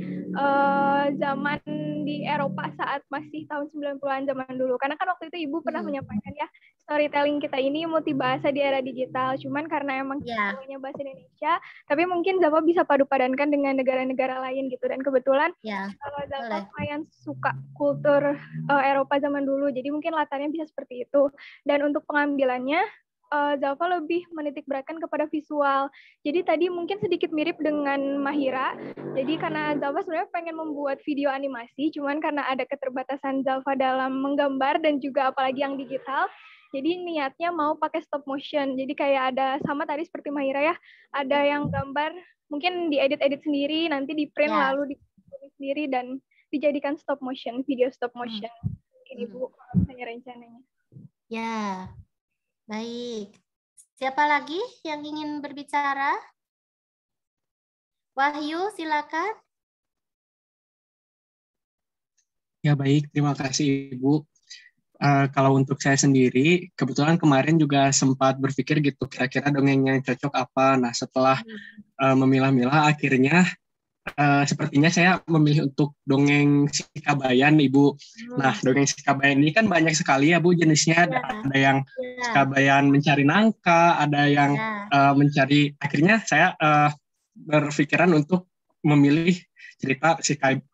zaman di Eropa saat masih tahun 90-an zaman dulu. Karena kan waktu itu Ibu pernah menyampaikan ya, storytelling kita ini multibahasa di era digital. Cuman karena emang namanya bahasa Indonesia, tapi mungkin Jalfa bisa padu-padankan dengan negara-negara lain gitu. Dan kebetulan Jalfa lumayan suka kultur Eropa zaman dulu. Jadi mungkin latarnya bisa seperti itu. Dan untuk pengambilannya, Jalfa lebih menitik beratkan kepada visual. Jadi tadi mungkin sedikit mirip dengan Mahira. Jadi karena Jalfa sebenarnya pengen membuat video animasi, cuman karena ada keterbatasan Jalfa dalam menggambar dan juga apalagi yang digital, jadi niatnya mau pakai stop motion. Jadi kayak ada sama tadi seperti Mahira ya, ada yang gambar mungkin diedit-edit sendiri, nanti di print lalu ditulis sendiri dan dijadikan stop motion, video stop motion. Ini Bu, hanya rencananya. Ya. Baik. Siapa lagi yang ingin berbicara? Wahyu, silakan. Ya baik, terima kasih Ibu. Kalau untuk saya sendiri, kebetulan kemarin juga sempat berpikir gitu, kira-kira dongeng yang cocok apa. Nah, setelah memilah-milah, akhirnya sepertinya saya memilih untuk dongeng Sikabayan, Ibu. Nah, dongeng Sikabayan ini kan banyak sekali ya, Bu, jenisnya. Ada yang Sikabayan mencari nangka, ada yang mencari. Akhirnya saya berpikiran untuk memilih cerita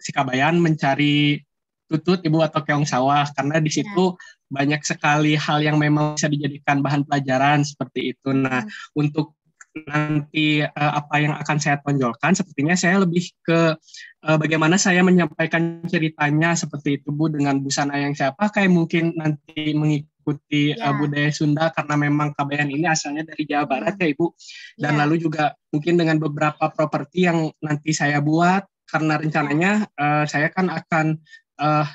Sikabayan mencari tutut, Ibu, atau keong sawah, karena di situ banyak sekali hal yang memang bisa dijadikan bahan pelajaran seperti itu. Nah, untuk nanti apa yang akan saya tonjolkan, sepertinya saya lebih ke bagaimana saya menyampaikan ceritanya seperti itu, Bu, dengan busana yang saya pakai, mungkin nanti mengikuti budaya Sunda karena memang kabayan ini asalnya dari Jawa Barat ya Ibu, dan lalu juga mungkin dengan beberapa properti yang nanti saya buat, karena rencananya saya kan akan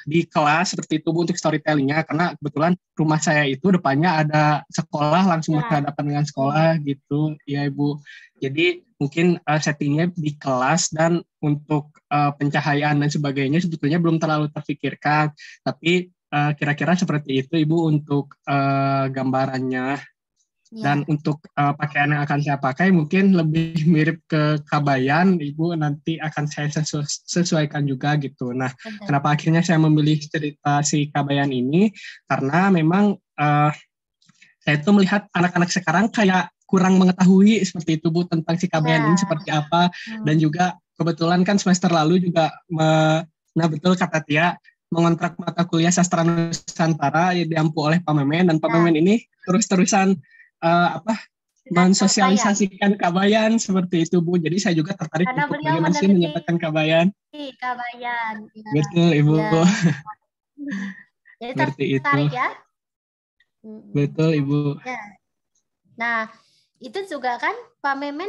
di kelas seperti itu Bu untuk storytellingnya, karena kebetulan rumah saya itu depannya ada sekolah, langsung berhadapan dengan sekolah gitu ya Ibu. Jadi mungkin settingnya di kelas, dan untuk pencahayaan dan sebagainya sebetulnya belum terlalu terfikirkan, tapi kira-kira seperti itu Ibu untuk gambarannya. Dan untuk pakaian yang akan saya pakai mungkin lebih mirip ke kabayan, Ibu, nanti akan saya sesuaikan juga gitu. Nah, kenapa akhirnya saya memilih cerita si kabayan ini? Karena memang saya itu melihat anak-anak sekarang kayak kurang mengetahui seperti itu Bu tentang si kabayan ini seperti apa. Dan juga kebetulan kan semester lalu juga, nah betul kata Tia, mengontrak mata kuliah sastra Nusantara yang diampu oleh Pak Memen, dan Pak Memen ini terus-terusan mensosialisasikan kabayan seperti itu Bu. Jadi saya juga tertarik karena untuk bagaimana sih menyampaikan kabayan. Kabayan. Ya. Betul Ibu. Ya. Jadi seperti tertarik itu. Ya. Betul Ibu. Ya. Nah, itu juga kan Pak Memen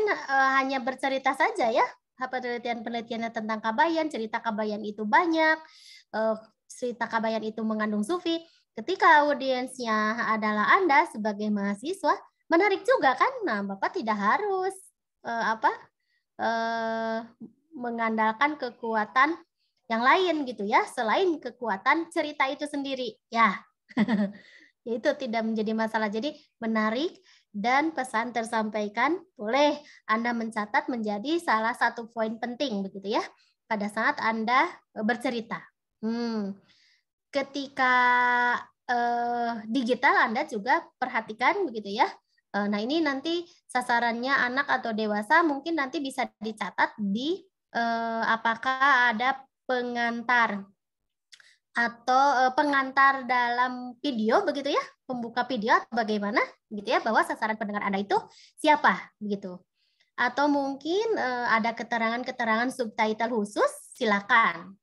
hanya bercerita saja ya, penelitian-penelitiannya tentang kabayan, cerita kabayan itu banyak, cerita kabayan itu mengandung sufi. Ketika audiensnya adalah Anda sebagai mahasiswa, menarik juga kan? Nah, Bapak tidak harus mengandalkan kekuatan yang lain gitu ya, selain kekuatan cerita itu sendiri. Ya, itu tidak menjadi masalah. Jadi menarik dan pesan tersampaikan, boleh Anda mencatat menjadi salah satu poin penting begitu ya pada saat Anda bercerita. Ketika digital Anda juga perhatikan begitu ya. Nah ini nanti sasarannya anak atau dewasa, mungkin nanti bisa dicatat di apakah ada pengantar atau pengantar dalam video begitu ya, pembuka video atau bagaimana gitu ya, bahwa sasaran pendengar Anda itu siapa begitu. Atau mungkin ada keterangan-keterangan subtitle khusus, silakan.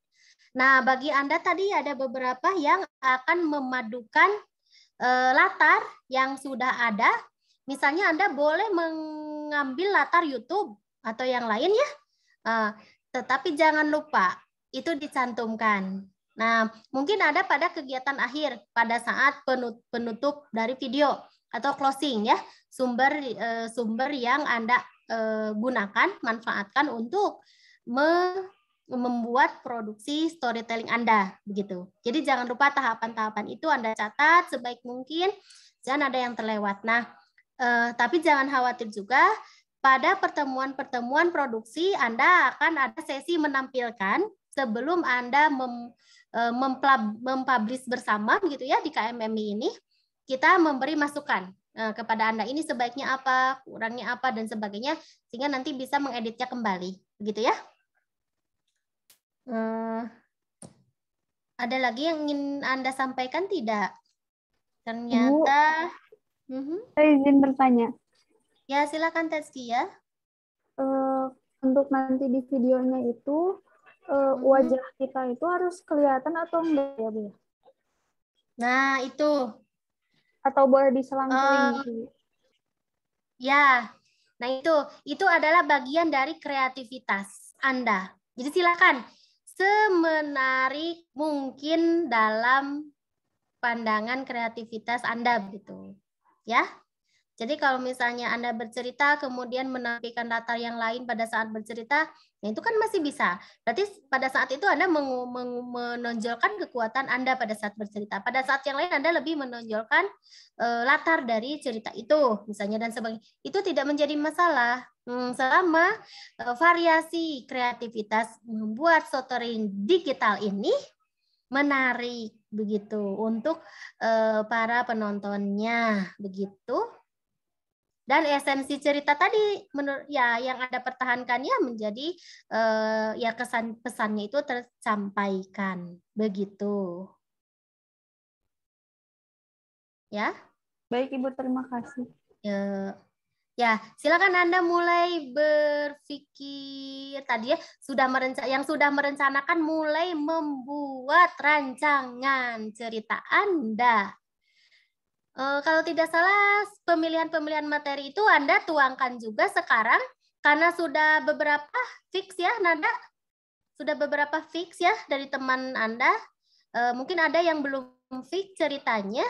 Nah, bagi Anda tadi ada beberapa yang akan memadukan latar yang sudah ada. Misalnya Anda boleh mengambil latar YouTube atau yang lain ya. Tetapi jangan lupa itu dicantumkan. Nah, mungkin ada pada kegiatan akhir pada saat penutup dari video atau closing ya, sumber yang Anda gunakan, manfaatkan untuk membuat produksi storytelling Anda begitu. Jadi jangan lupa tahapan-tahapan itu Anda catat sebaik mungkin, jangan ada yang terlewat. Nah, tapi jangan khawatir juga, pada pertemuan-pertemuan produksi Anda akan ada sesi menampilkan sebelum Anda mempublish bersama gitu ya di KMMI ini. Kita memberi masukan kepada Anda, ini sebaiknya apa, kurangnya apa dan sebagainya, sehingga nanti bisa mengeditnya kembali begitu ya. Ada lagi yang ingin Anda sampaikan tidak? Ternyata saya izin bertanya. Ya, silakan Tazkia. Untuk nanti di videonya itu wajah kita itu harus kelihatan atau enggak ya, Bu? Nah, itu. Atau boleh diselang-seling gitu. Ya. Nah, itu adalah bagian dari kreativitas Anda. Jadi silakan semenarik mungkin dalam pandangan kreativitas Anda begitu. Ya. Jadi kalau misalnya Anda bercerita kemudian menampilkan latar yang lain pada saat bercerita, ya itu kan masih bisa. Berarti pada saat itu Anda menonjolkan kekuatan Anda pada saat bercerita. Pada saat yang lain Anda lebih menonjolkan latar dari cerita itu, misalnya dan sebagainya. Itu tidak menjadi masalah. Selama variasi kreativitas membuat storytelling digital ini menarik begitu untuk para penontonnya begitu. Dan esensi cerita tadi menurut ya yang Anda pertahankan ya menjadi ya kesan pesannya itu tersampaikan begitu. Ya. Baik Ibu, terima kasih. Ya, silakan Anda mulai berpikir tadi ya, yang sudah merencanakan mulai membuat rancangan cerita Anda. Kalau tidak salah pemilihan materi itu Anda tuangkan juga sekarang karena sudah beberapa fix ya Nada. Sudah beberapa fix ya dari teman Anda. Mungkin ada yang belum fix ceritanya.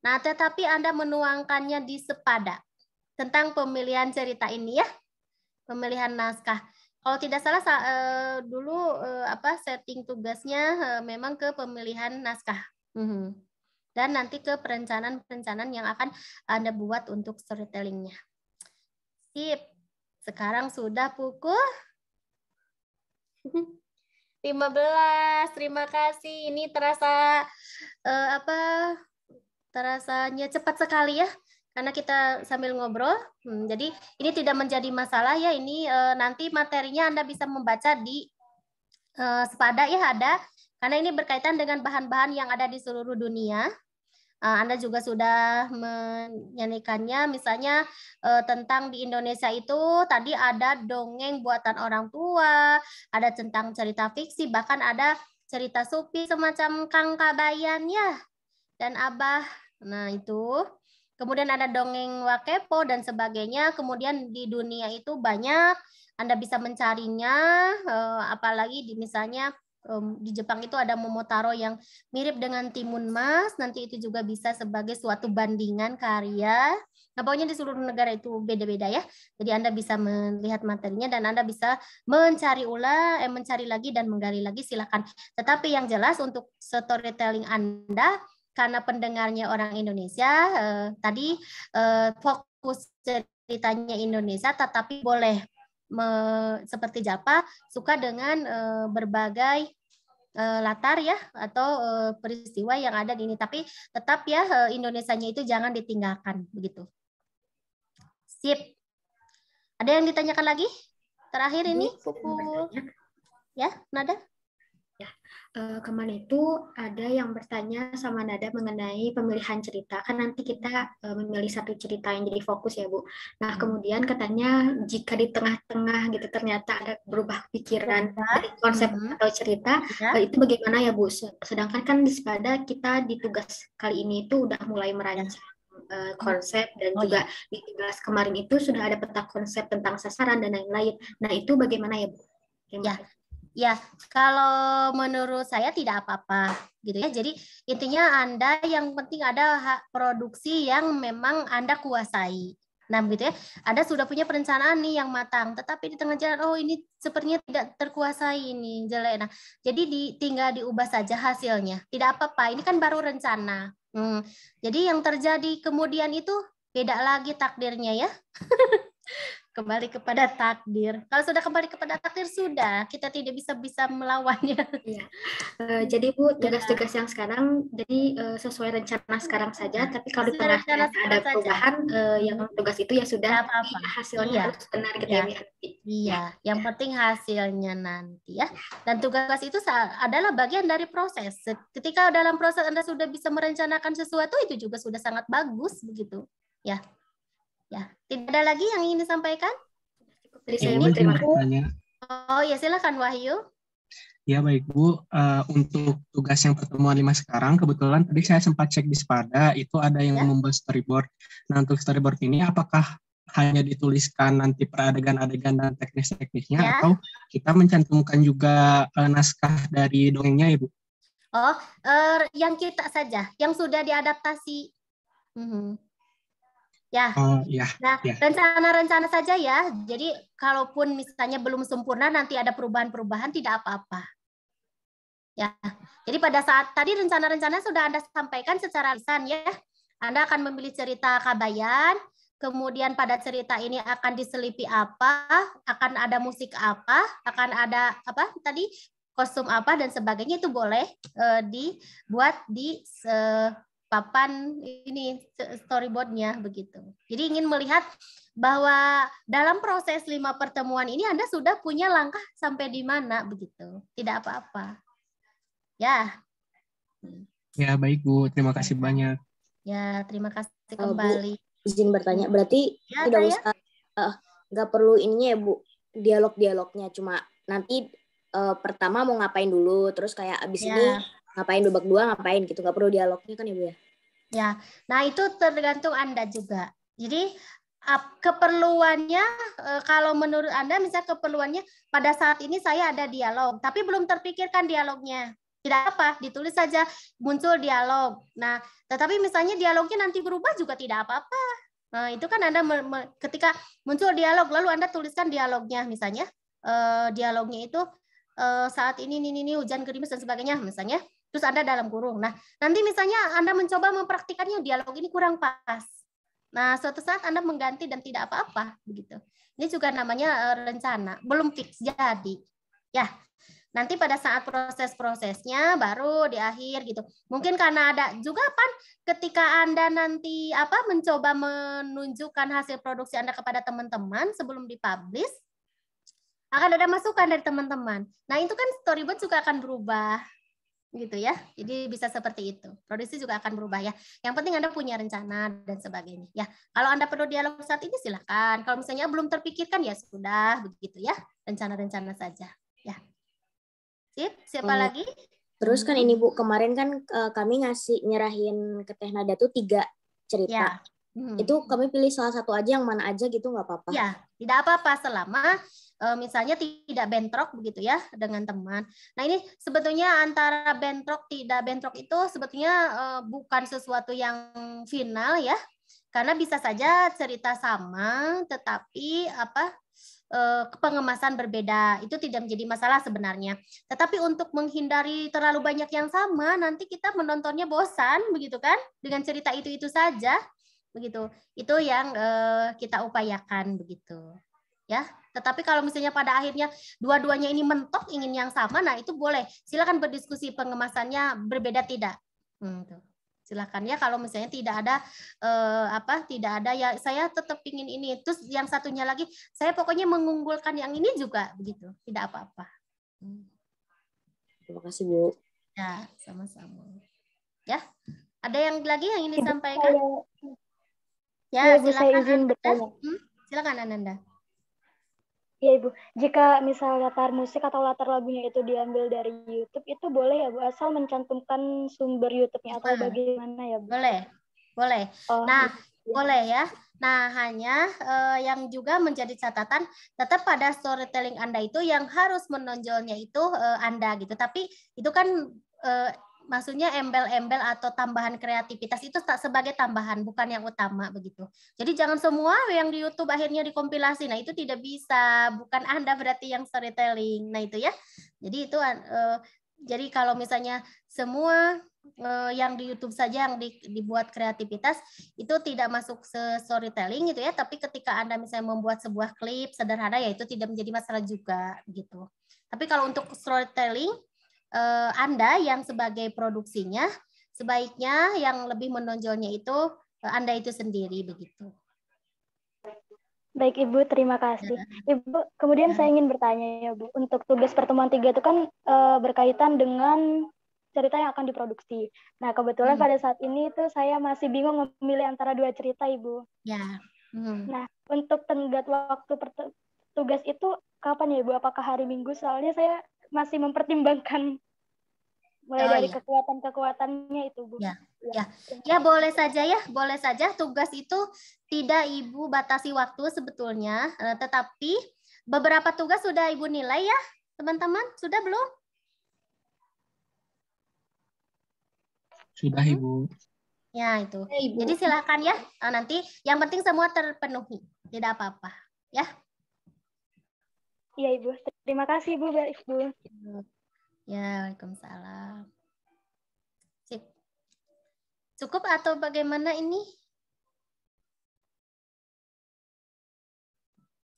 Nah, tetapi Anda menuangkannya di sepada tentang pemilihan cerita ini ya. Pemilihan naskah. Kalau tidak salah dulu setting tugasnya memang ke pemilihan naskah. Dan nanti ke perencanaan yang akan Anda buat untuk storytellingnya. Sip. Sekarang sudah pukul 15. Terima kasih. Ini terasanya cepat sekali ya. Karena kita sambil ngobrol. Jadi ini tidak menjadi masalah ya. Ini nanti materinya Anda bisa membaca di sepada ya ada. Karena ini berkaitan dengan bahan-bahan yang ada di seluruh dunia. Anda juga sudah menyanyikannya, misalnya tentang di Indonesia itu tadi ada dongeng buatan orang tua, ada tentang cerita fiksi, bahkan ada cerita supi semacam Kang Kabayan ya, dan Abah. Nah itu. Kemudian ada dongeng Wakepo dan sebagainya. Kemudian di dunia itu banyak, Anda bisa mencarinya, apalagi misalnya di Jepang itu ada Momotaro yang mirip dengan Timun Mas, nanti itu juga bisa sebagai suatu bandingan karya. Nah, pokoknya di seluruh negara itu beda-beda ya. Jadi Anda bisa melihat materinya dan Anda bisa mencari lagi dan menggali lagi, silakan. Tetapi yang jelas untuk storytelling Anda, karena pendengarnya orang Indonesia, tadi fokus ceritanya Indonesia, tetapi boleh seperti Japa suka dengan berbagai latar ya atau peristiwa yang ada di ini, tapi tetap ya Indonesianya itu jangan ditinggalkan begitu. Sip. Ada yang ditanyakan lagi? Terakhir ini pukul ya Nada. Ya, kemarin itu ada yang bertanya sama Nada mengenai pemilihan cerita. Kan nanti kita memilih satu cerita yang jadi fokus ya, Bu. Nah, kemudian katanya jika di tengah-tengah gitu ternyata ada berubah pikiran dari konsep atau cerita, itu bagaimana ya, Bu? Sedangkan kan di Sepada kita di tugas kali ini itu udah mulai merancang konsep dan juga di tugas kemarin itu sudah ada peta konsep tentang sasaran dan lain-lain. Nah, itu bagaimana ya, Bu? Ya, kalau menurut saya tidak apa-apa gitu ya. Jadi intinya Anda yang penting ada hak produksi yang memang Anda kuasai. Nah, begitu ya. Anda sudah punya perencanaan nih yang matang, tetapi di tengah jalan ini sepertinya tidak terkuasai, ini jelek. Nah, jadi tinggal diubah saja hasilnya. Tidak apa-apa. Ini kan baru rencana. Jadi yang terjadi kemudian itu beda lagi takdirnya ya. Kembali kepada takdir. Kalau sudah kembali kepada takdir, sudah kita tidak bisa melawannya. Iya. Jadi Bu, tugas-tugas yang sekarang jadi sesuai rencana sekarang saja. Tapi kalau di tengah ada perubahan, yang tugas itu ya sudah hasilnya harus benar gitu ya. Iya, yang penting hasilnya nanti ya. Dan tugas itu adalah bagian dari proses. Ketika dalam proses Anda sudah bisa merencanakan sesuatu, itu juga sudah sangat bagus begitu. Ya. Ya, tidak ada lagi yang ingin disampaikan? Dari saya ini terima kasih. Oh ya, silakan Wahyu. Ya baik Bu, untuk tugas yang pertemuan 5 sekarang, kebetulan tadi saya sempat cek di Sepada, itu ada yang membuat storyboard. Nah untuk storyboard ini apakah hanya dituliskan nanti per adegan-adegan dan teknis-teknisnya, atau kita mencantumkan juga naskah dari dongengnya Ibu? Oh, yang kita saja, yang sudah diadaptasi. Ya, nah rencana-rencana saja ya. Jadi kalaupun misalnya belum sempurna nanti ada perubahan-perubahan tidak apa-apa. Ya, jadi pada saat tadi rencana-rencana sudah Anda sampaikan secara lisan ya. Anda akan memilih cerita Kabayan, kemudian pada cerita ini akan diselipi apa, akan ada musik apa, akan ada apa tadi kostum apa dan sebagainya, itu boleh dibuat di papan ini storyboardnya begitu. Jadi ingin melihat bahwa dalam proses 5 pertemuan ini Anda sudah punya langkah sampai di mana begitu. Tidak apa-apa. Ya. Ya baik Bu, terima kasih banyak. Ya, terima kasih Bu, kembali. izin bertanya, berarti Ya, tidak saya? usah, nggak perlu ininya ya Bu, dialog-dialognya, cuma nanti pertama mau ngapain dulu, terus kayak abis Ya. ini ngapain, babak 2 ngapain gitu, nggak perlu dialognya kan ya Bu ya? Ya, nah itu tergantung Anda juga. Jadi keperluannya, kalau menurut Anda misalnya keperluannya pada saat ini saya ada dialog, tapi belum terpikirkan dialognya. Tidak apa, ditulis saja muncul dialog. Nah, tetapi misalnya dialognya nanti berubah juga tidak apa-apa. Nah, itu kan Anda ketika muncul dialog, lalu Anda tuliskan dialognya, misalnya dialognya itu saat ini hujan gerimis dan sebagainya, misalnya. Terus Anda dalam kurung. Nah, nanti misalnya Anda mencoba mempraktikannya, dialog ini kurang pas. Nah, suatu saat Anda mengganti dan tidak apa-apa, begitu. Ini juga namanya rencana, belum fix jadi. Ya, nanti pada saat proses-prosesnya baru di akhir gitu. Mungkin karena ada juga ketika Anda nanti mencoba menunjukkan hasil produksi Anda kepada teman-teman sebelum dipublish, akan ada masukan dari teman-teman. Nah, itu kan storyboard juga akan berubah. Gitu ya. Jadi bisa seperti itu. Produksi juga akan berubah ya. Yang penting Anda punya rencana dan sebagainya ya. Kalau Anda perlu dialog saat ini silakan. Kalau misalnya belum terpikirkan ya sudah begitu ya. Rencana-rencana saja ya. Sip, siapa lagi? Terus kan ini Bu, kemarin kan kami nyerahin ke Teh Nada tuh 3 cerita. Ya. Itu kami pilih salah satu aja, yang mana aja gitu nggak apa-apa? Ya, tidak apa-apa selama misalnya tidak bentrok begitu ya dengan teman. Nah, ini sebetulnya antara bentrok tidak bentrok itu sebetulnya bukan sesuatu yang final ya. Karena bisa saja cerita sama tetapi pengemasan berbeda. Itu tidak menjadi masalah sebenarnya. Tetapi untuk menghindari terlalu banyak yang sama, nanti kita menontonnya bosan begitu kan dengan cerita itu saja. Begitu. Itu yang kita upayakan begitu. Ya, tetapi kalau misalnya pada akhirnya dua-duanya ini mentok ingin yang sama, nah itu boleh. Silakan berdiskusi pengemasannya berbeda tidak. Silakan ya, kalau misalnya tidak ada tidak ada ya saya tetap ingin ini. Terus yang satunya lagi saya pokoknya mengunggulkan yang ini juga begitu. Tidak apa-apa. Terima kasih Bu. Ya, sama-sama. Ya, ada yang lagi yang ingin disampaikan? Ya, Ibu, saya izin bertanya. Silakan Ananda. Ya Ibu, jika misal latar musik atau latar lagunya itu diambil dari YouTube, itu boleh ya Bu, asal mencantumkan sumber YouTube-nya atau bagaimana ya Bu? Boleh. Nah, boleh ya. Nah, hanya yang juga menjadi catatan, tetap pada storytelling Anda itu yang harus menonjolnya itu Anda gitu. Tapi itu kan maksudnya embel-embel atau tambahan kreativitas itu tak sebagai tambahan, bukan yang utama begitu. Jadi jangan semua yang di YouTube akhirnya dikompilasi. Nah, itu tidak bisa, bukan Anda berarti yang storytelling. Nah, itu ya. Jadi itu jadi kalau misalnya semua yang di YouTube saja yang dibuat kreativitas itu tidak masuk storytelling gitu ya, tapi ketika Anda misalnya membuat sebuah klip sederhana ya itu tidak menjadi masalah juga gitu. Tapi kalau untuk storytelling Anda yang sebagai produksinya, sebaiknya yang lebih menonjolnya itu Anda itu sendiri begitu. Baik Ibu, terima kasih. Ibu, kemudian saya ingin bertanya ya Bu, untuk tugas pertemuan 3 itu kan berkaitan dengan cerita yang akan diproduksi. Nah, kebetulan pada saat ini itu saya masih bingung memilih antara 2 cerita Ibu. Ya. Nah, untuk tenggat waktu tugas itu kapan ya Ibu? Apakah hari Minggu? Soalnya saya masih mempertimbangkan mulai dari kekuatan-kekuatannya itu Bu. Ya boleh saja ya, boleh saja. Tugas itu tidak Ibu batasi waktu sebetulnya, tetapi beberapa tugas sudah Ibu nilai ya, teman-teman, sudah belum? Sudah Ibu. Ya itu. Jadi silakan ya, nanti yang penting semua terpenuhi, tidak apa-apa, ya. Iya Ibu, terima kasih Bu. Baik Bu. Ya, waalaikumsalam. Sip. Cukup atau bagaimana ini?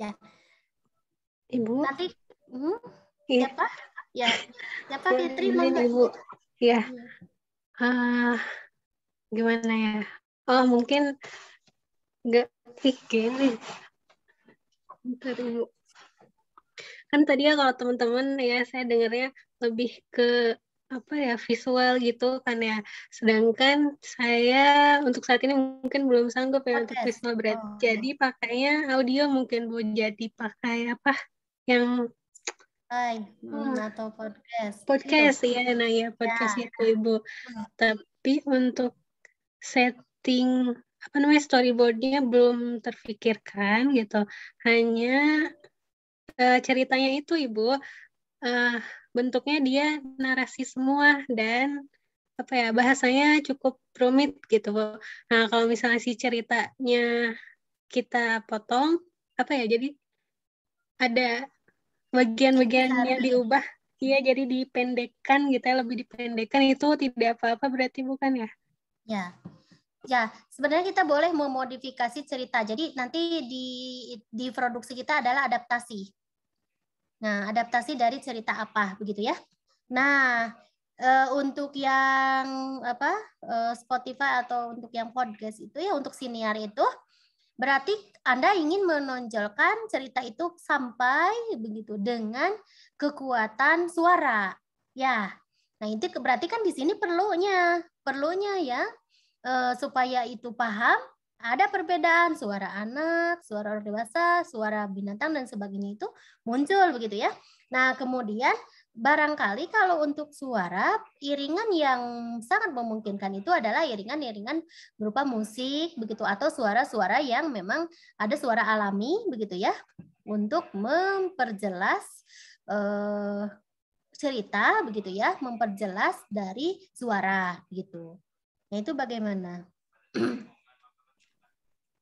Ya. Ibu. Nanti siapa? Ya. Siapa Fitri? Ibu. Ya. Gimana ya? Oh, mungkin nggak gini. Bentar, Ibu. Kan tadi ya kalau teman-teman ya saya dengarnya lebih ke apa ya visual gitu kan ya. Sedangkan saya untuk saat ini mungkin belum sanggup ya untuk visual berat. Jadi pakainya audio mungkin Bu. Jadi pakai apa yang atau podcast. Podcast itu. ya, nah ya podcast Ya. itu Ibu. Tapi untuk setting apa namanya storyboardnya belum terfikirkan gitu. Hanya ceritanya itu Ibu bentuknya dia narasi semua dan apa ya bahasanya cukup rumit gitu Bu. Nah kalau misalnya si ceritanya kita potong apa ya jadi ada bagian-bagiannya diubah, iya jadi dipendekkan gitu ya, lebih dipendekkan itu tidak apa-apa berarti bukan ya? Ya, sebenarnya kita boleh memodifikasi cerita. Jadi nanti di produksi kita adalah adaptasi. Nah, adaptasi dari cerita apa begitu ya. Nah, untuk yang Spotify atau untuk yang podcast itu ya untuk siniar itu berarti Anda ingin menonjolkan cerita itu sampai begitu dengan kekuatan suara. Ya. Nah, itu berarti kan di sini perlunya ya supaya itu paham ada perbedaan suara anak, suara orang dewasa, suara binatang dan sebagainya itu muncul begitu ya. Nah, kemudian barangkali kalau untuk suara, iringan yang sangat memungkinkan itu adalah iringan-iringan berupa musik begitu atau suara-suara yang memang ada suara alami begitu ya untuk memperjelas cerita begitu ya, memperjelas dari suara gitu. Nah, itu bagaimana?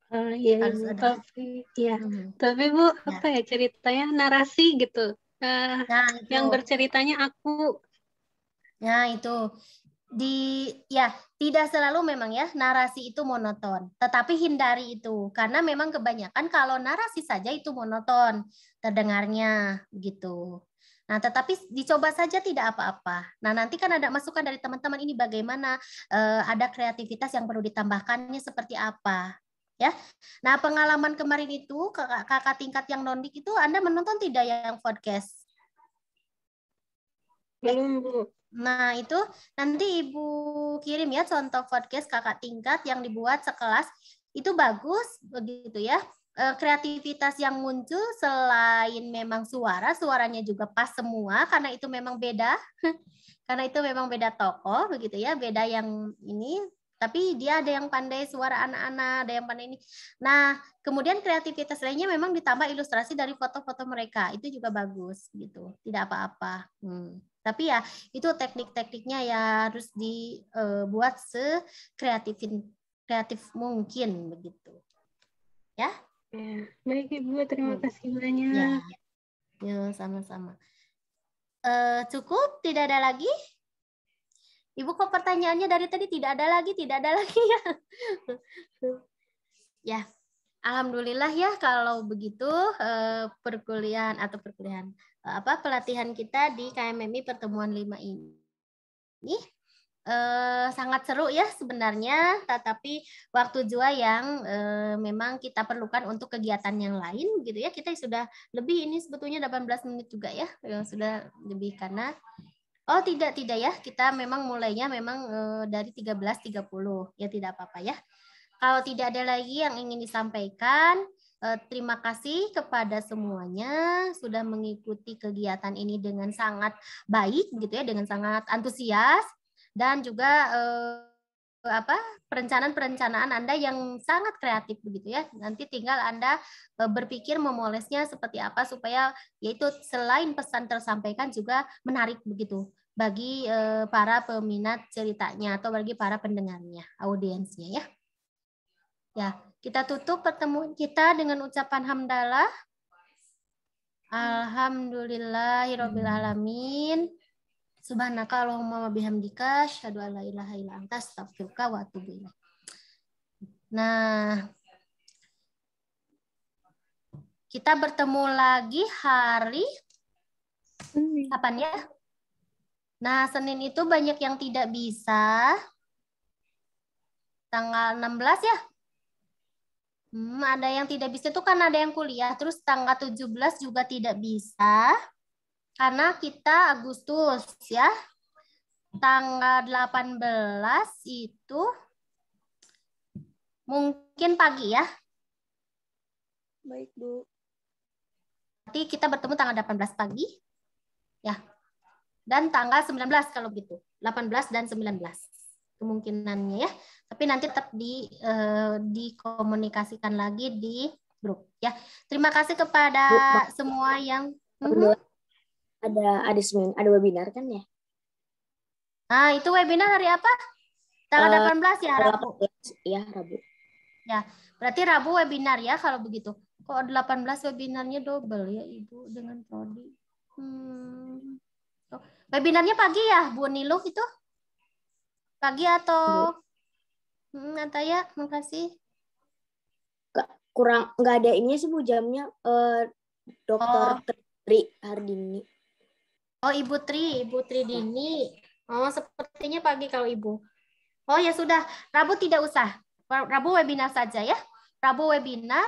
Iya, tapi Bu, apa ya ceritanya narasi gitu. Yang berceritanya aku. Nah, itu tidak selalu memang ya narasi itu monoton, tetapi hindari itu karena memang kebanyakan kalau narasi saja itu monoton terdengarnya begitu. Nah, tetapi dicoba saja tidak apa-apa. Nah, nanti kan ada masukan dari teman-teman ini bagaimana ada kreativitas yang perlu ditambahkannya seperti apa. Ya. Nah, pengalaman kemarin itu kakak tingkat yang nondik itu Anda menonton tidak yang podcast? Belum, Bu. Nah, itu nanti Ibu kirim ya contoh podcast kakak tingkat yang dibuat sekelas. Itu bagus begitu ya. Kreativitas yang muncul selain memang suaranya juga pas semua karena itu memang beda. Karena itu memang beda tokoh begitu ya, beda yang ini, tapi dia ada yang pandai suara anak-anak, ada yang pandai ini. Nah, kemudian kreativitas lainnya memang ditambah ilustrasi dari foto-foto mereka. Itu juga bagus gitu. Tidak apa-apa. Tapi ya itu teknik-tekniknya ya harus dibuat sekreatif mungkin begitu. Ya. Ya, baik Ibu, terima kasih banyak. Ya, sama-sama. Cukup? Tidak ada lagi? Ibu kok pertanyaannya dari tadi tidak ada lagi ya. Ya, alhamdulillah ya kalau begitu pelatihan kita di KMMI pertemuan 5 ini sangat seru ya sebenarnya, tetapi waktu juga yang memang kita perlukan untuk kegiatan yang lain gitu ya. Kita sudah lebih ini sebetulnya 18 menit juga ya, sudah lebih karena tidak ya, kita memang mulainya memang dari 13.30 ya, tidak apa-apa ya. Kalau tidak ada lagi yang ingin disampaikan, terima kasih kepada semuanya sudah mengikuti kegiatan ini dengan sangat baik gitu ya, dengan sangat antusias. Dan juga perencanaan Anda yang sangat kreatif begitu ya. Nanti tinggal Anda berpikir memolesnya seperti apa supaya yaitu selain pesan tersampaikan juga menarik begitu bagi para peminat ceritanya atau bagi para pendengarnya, audiensnya ya. Ya, kita tutup pertemuan kita dengan ucapan hamdalah. Alhamdulillahirabbil alamin. Subhanaka Allahumma wa bihamdika asyhadu an la ilaha illa anta astaghfiruka wa atubu ilaik. Nah, kita bertemu lagi hari kapan ya? Nah, Senin itu banyak yang tidak bisa. Tanggal 16 ya? Ada yang tidak bisa itu kan ada yang kuliah. Terus tanggal 17 juga tidak bisa. Karena kita Agustus ya. tanggal 18 itu mungkin pagi ya. Baik, Bu. Nanti kita bertemu tanggal 18 pagi. Ya. Dan tanggal 19 kalau gitu. 18 dan 19 kemungkinannya ya. Tapi nanti tetap dikomunikasikan lagi di grup ya. Terima kasih kepada semua yang ada webinar kan ya? Nah, itu webinar hari apa? Tanggal 18 ya, Rabu. Iya, Rabu. Ya, berarti Rabu webinar ya kalau begitu. Kok 18 webinarnya double ya, Ibu dengan Prodi. Oh, webinarnya pagi ya, Bu Niluh itu? Pagi atau Nataya, makasih. Kurang nggak ada ini sih Bu jamnya. Dokter Tri Hardini. Oh, Ibu Tri Dini. Oh, sepertinya pagi kalau Ibu. Oh ya sudah, Rabu tidak usah. Rabu webinar saja ya. Rabu webinar.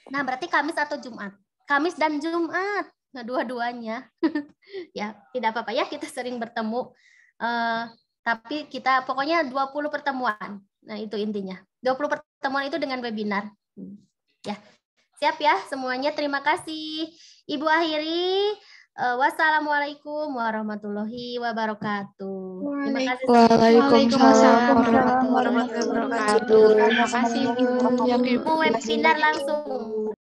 Nah, berarti Kamis atau Jumat. Kamis dan Jumat. Nah, dua-duanya. Ya, tidak apa-apa ya, kita sering bertemu. Tapi kita pokoknya 20 pertemuan. Nah, itu intinya. 20 pertemuan itu dengan webinar. Ya. Siap ya semuanya. Terima kasih. Ibu akhiri. Wassalamualaikum warahmatullahi wabarakatuh. Terima kasih. Waalaikumsalam warahmatullahi wabarakatuh. Terima kasih. Mau webinar langsung.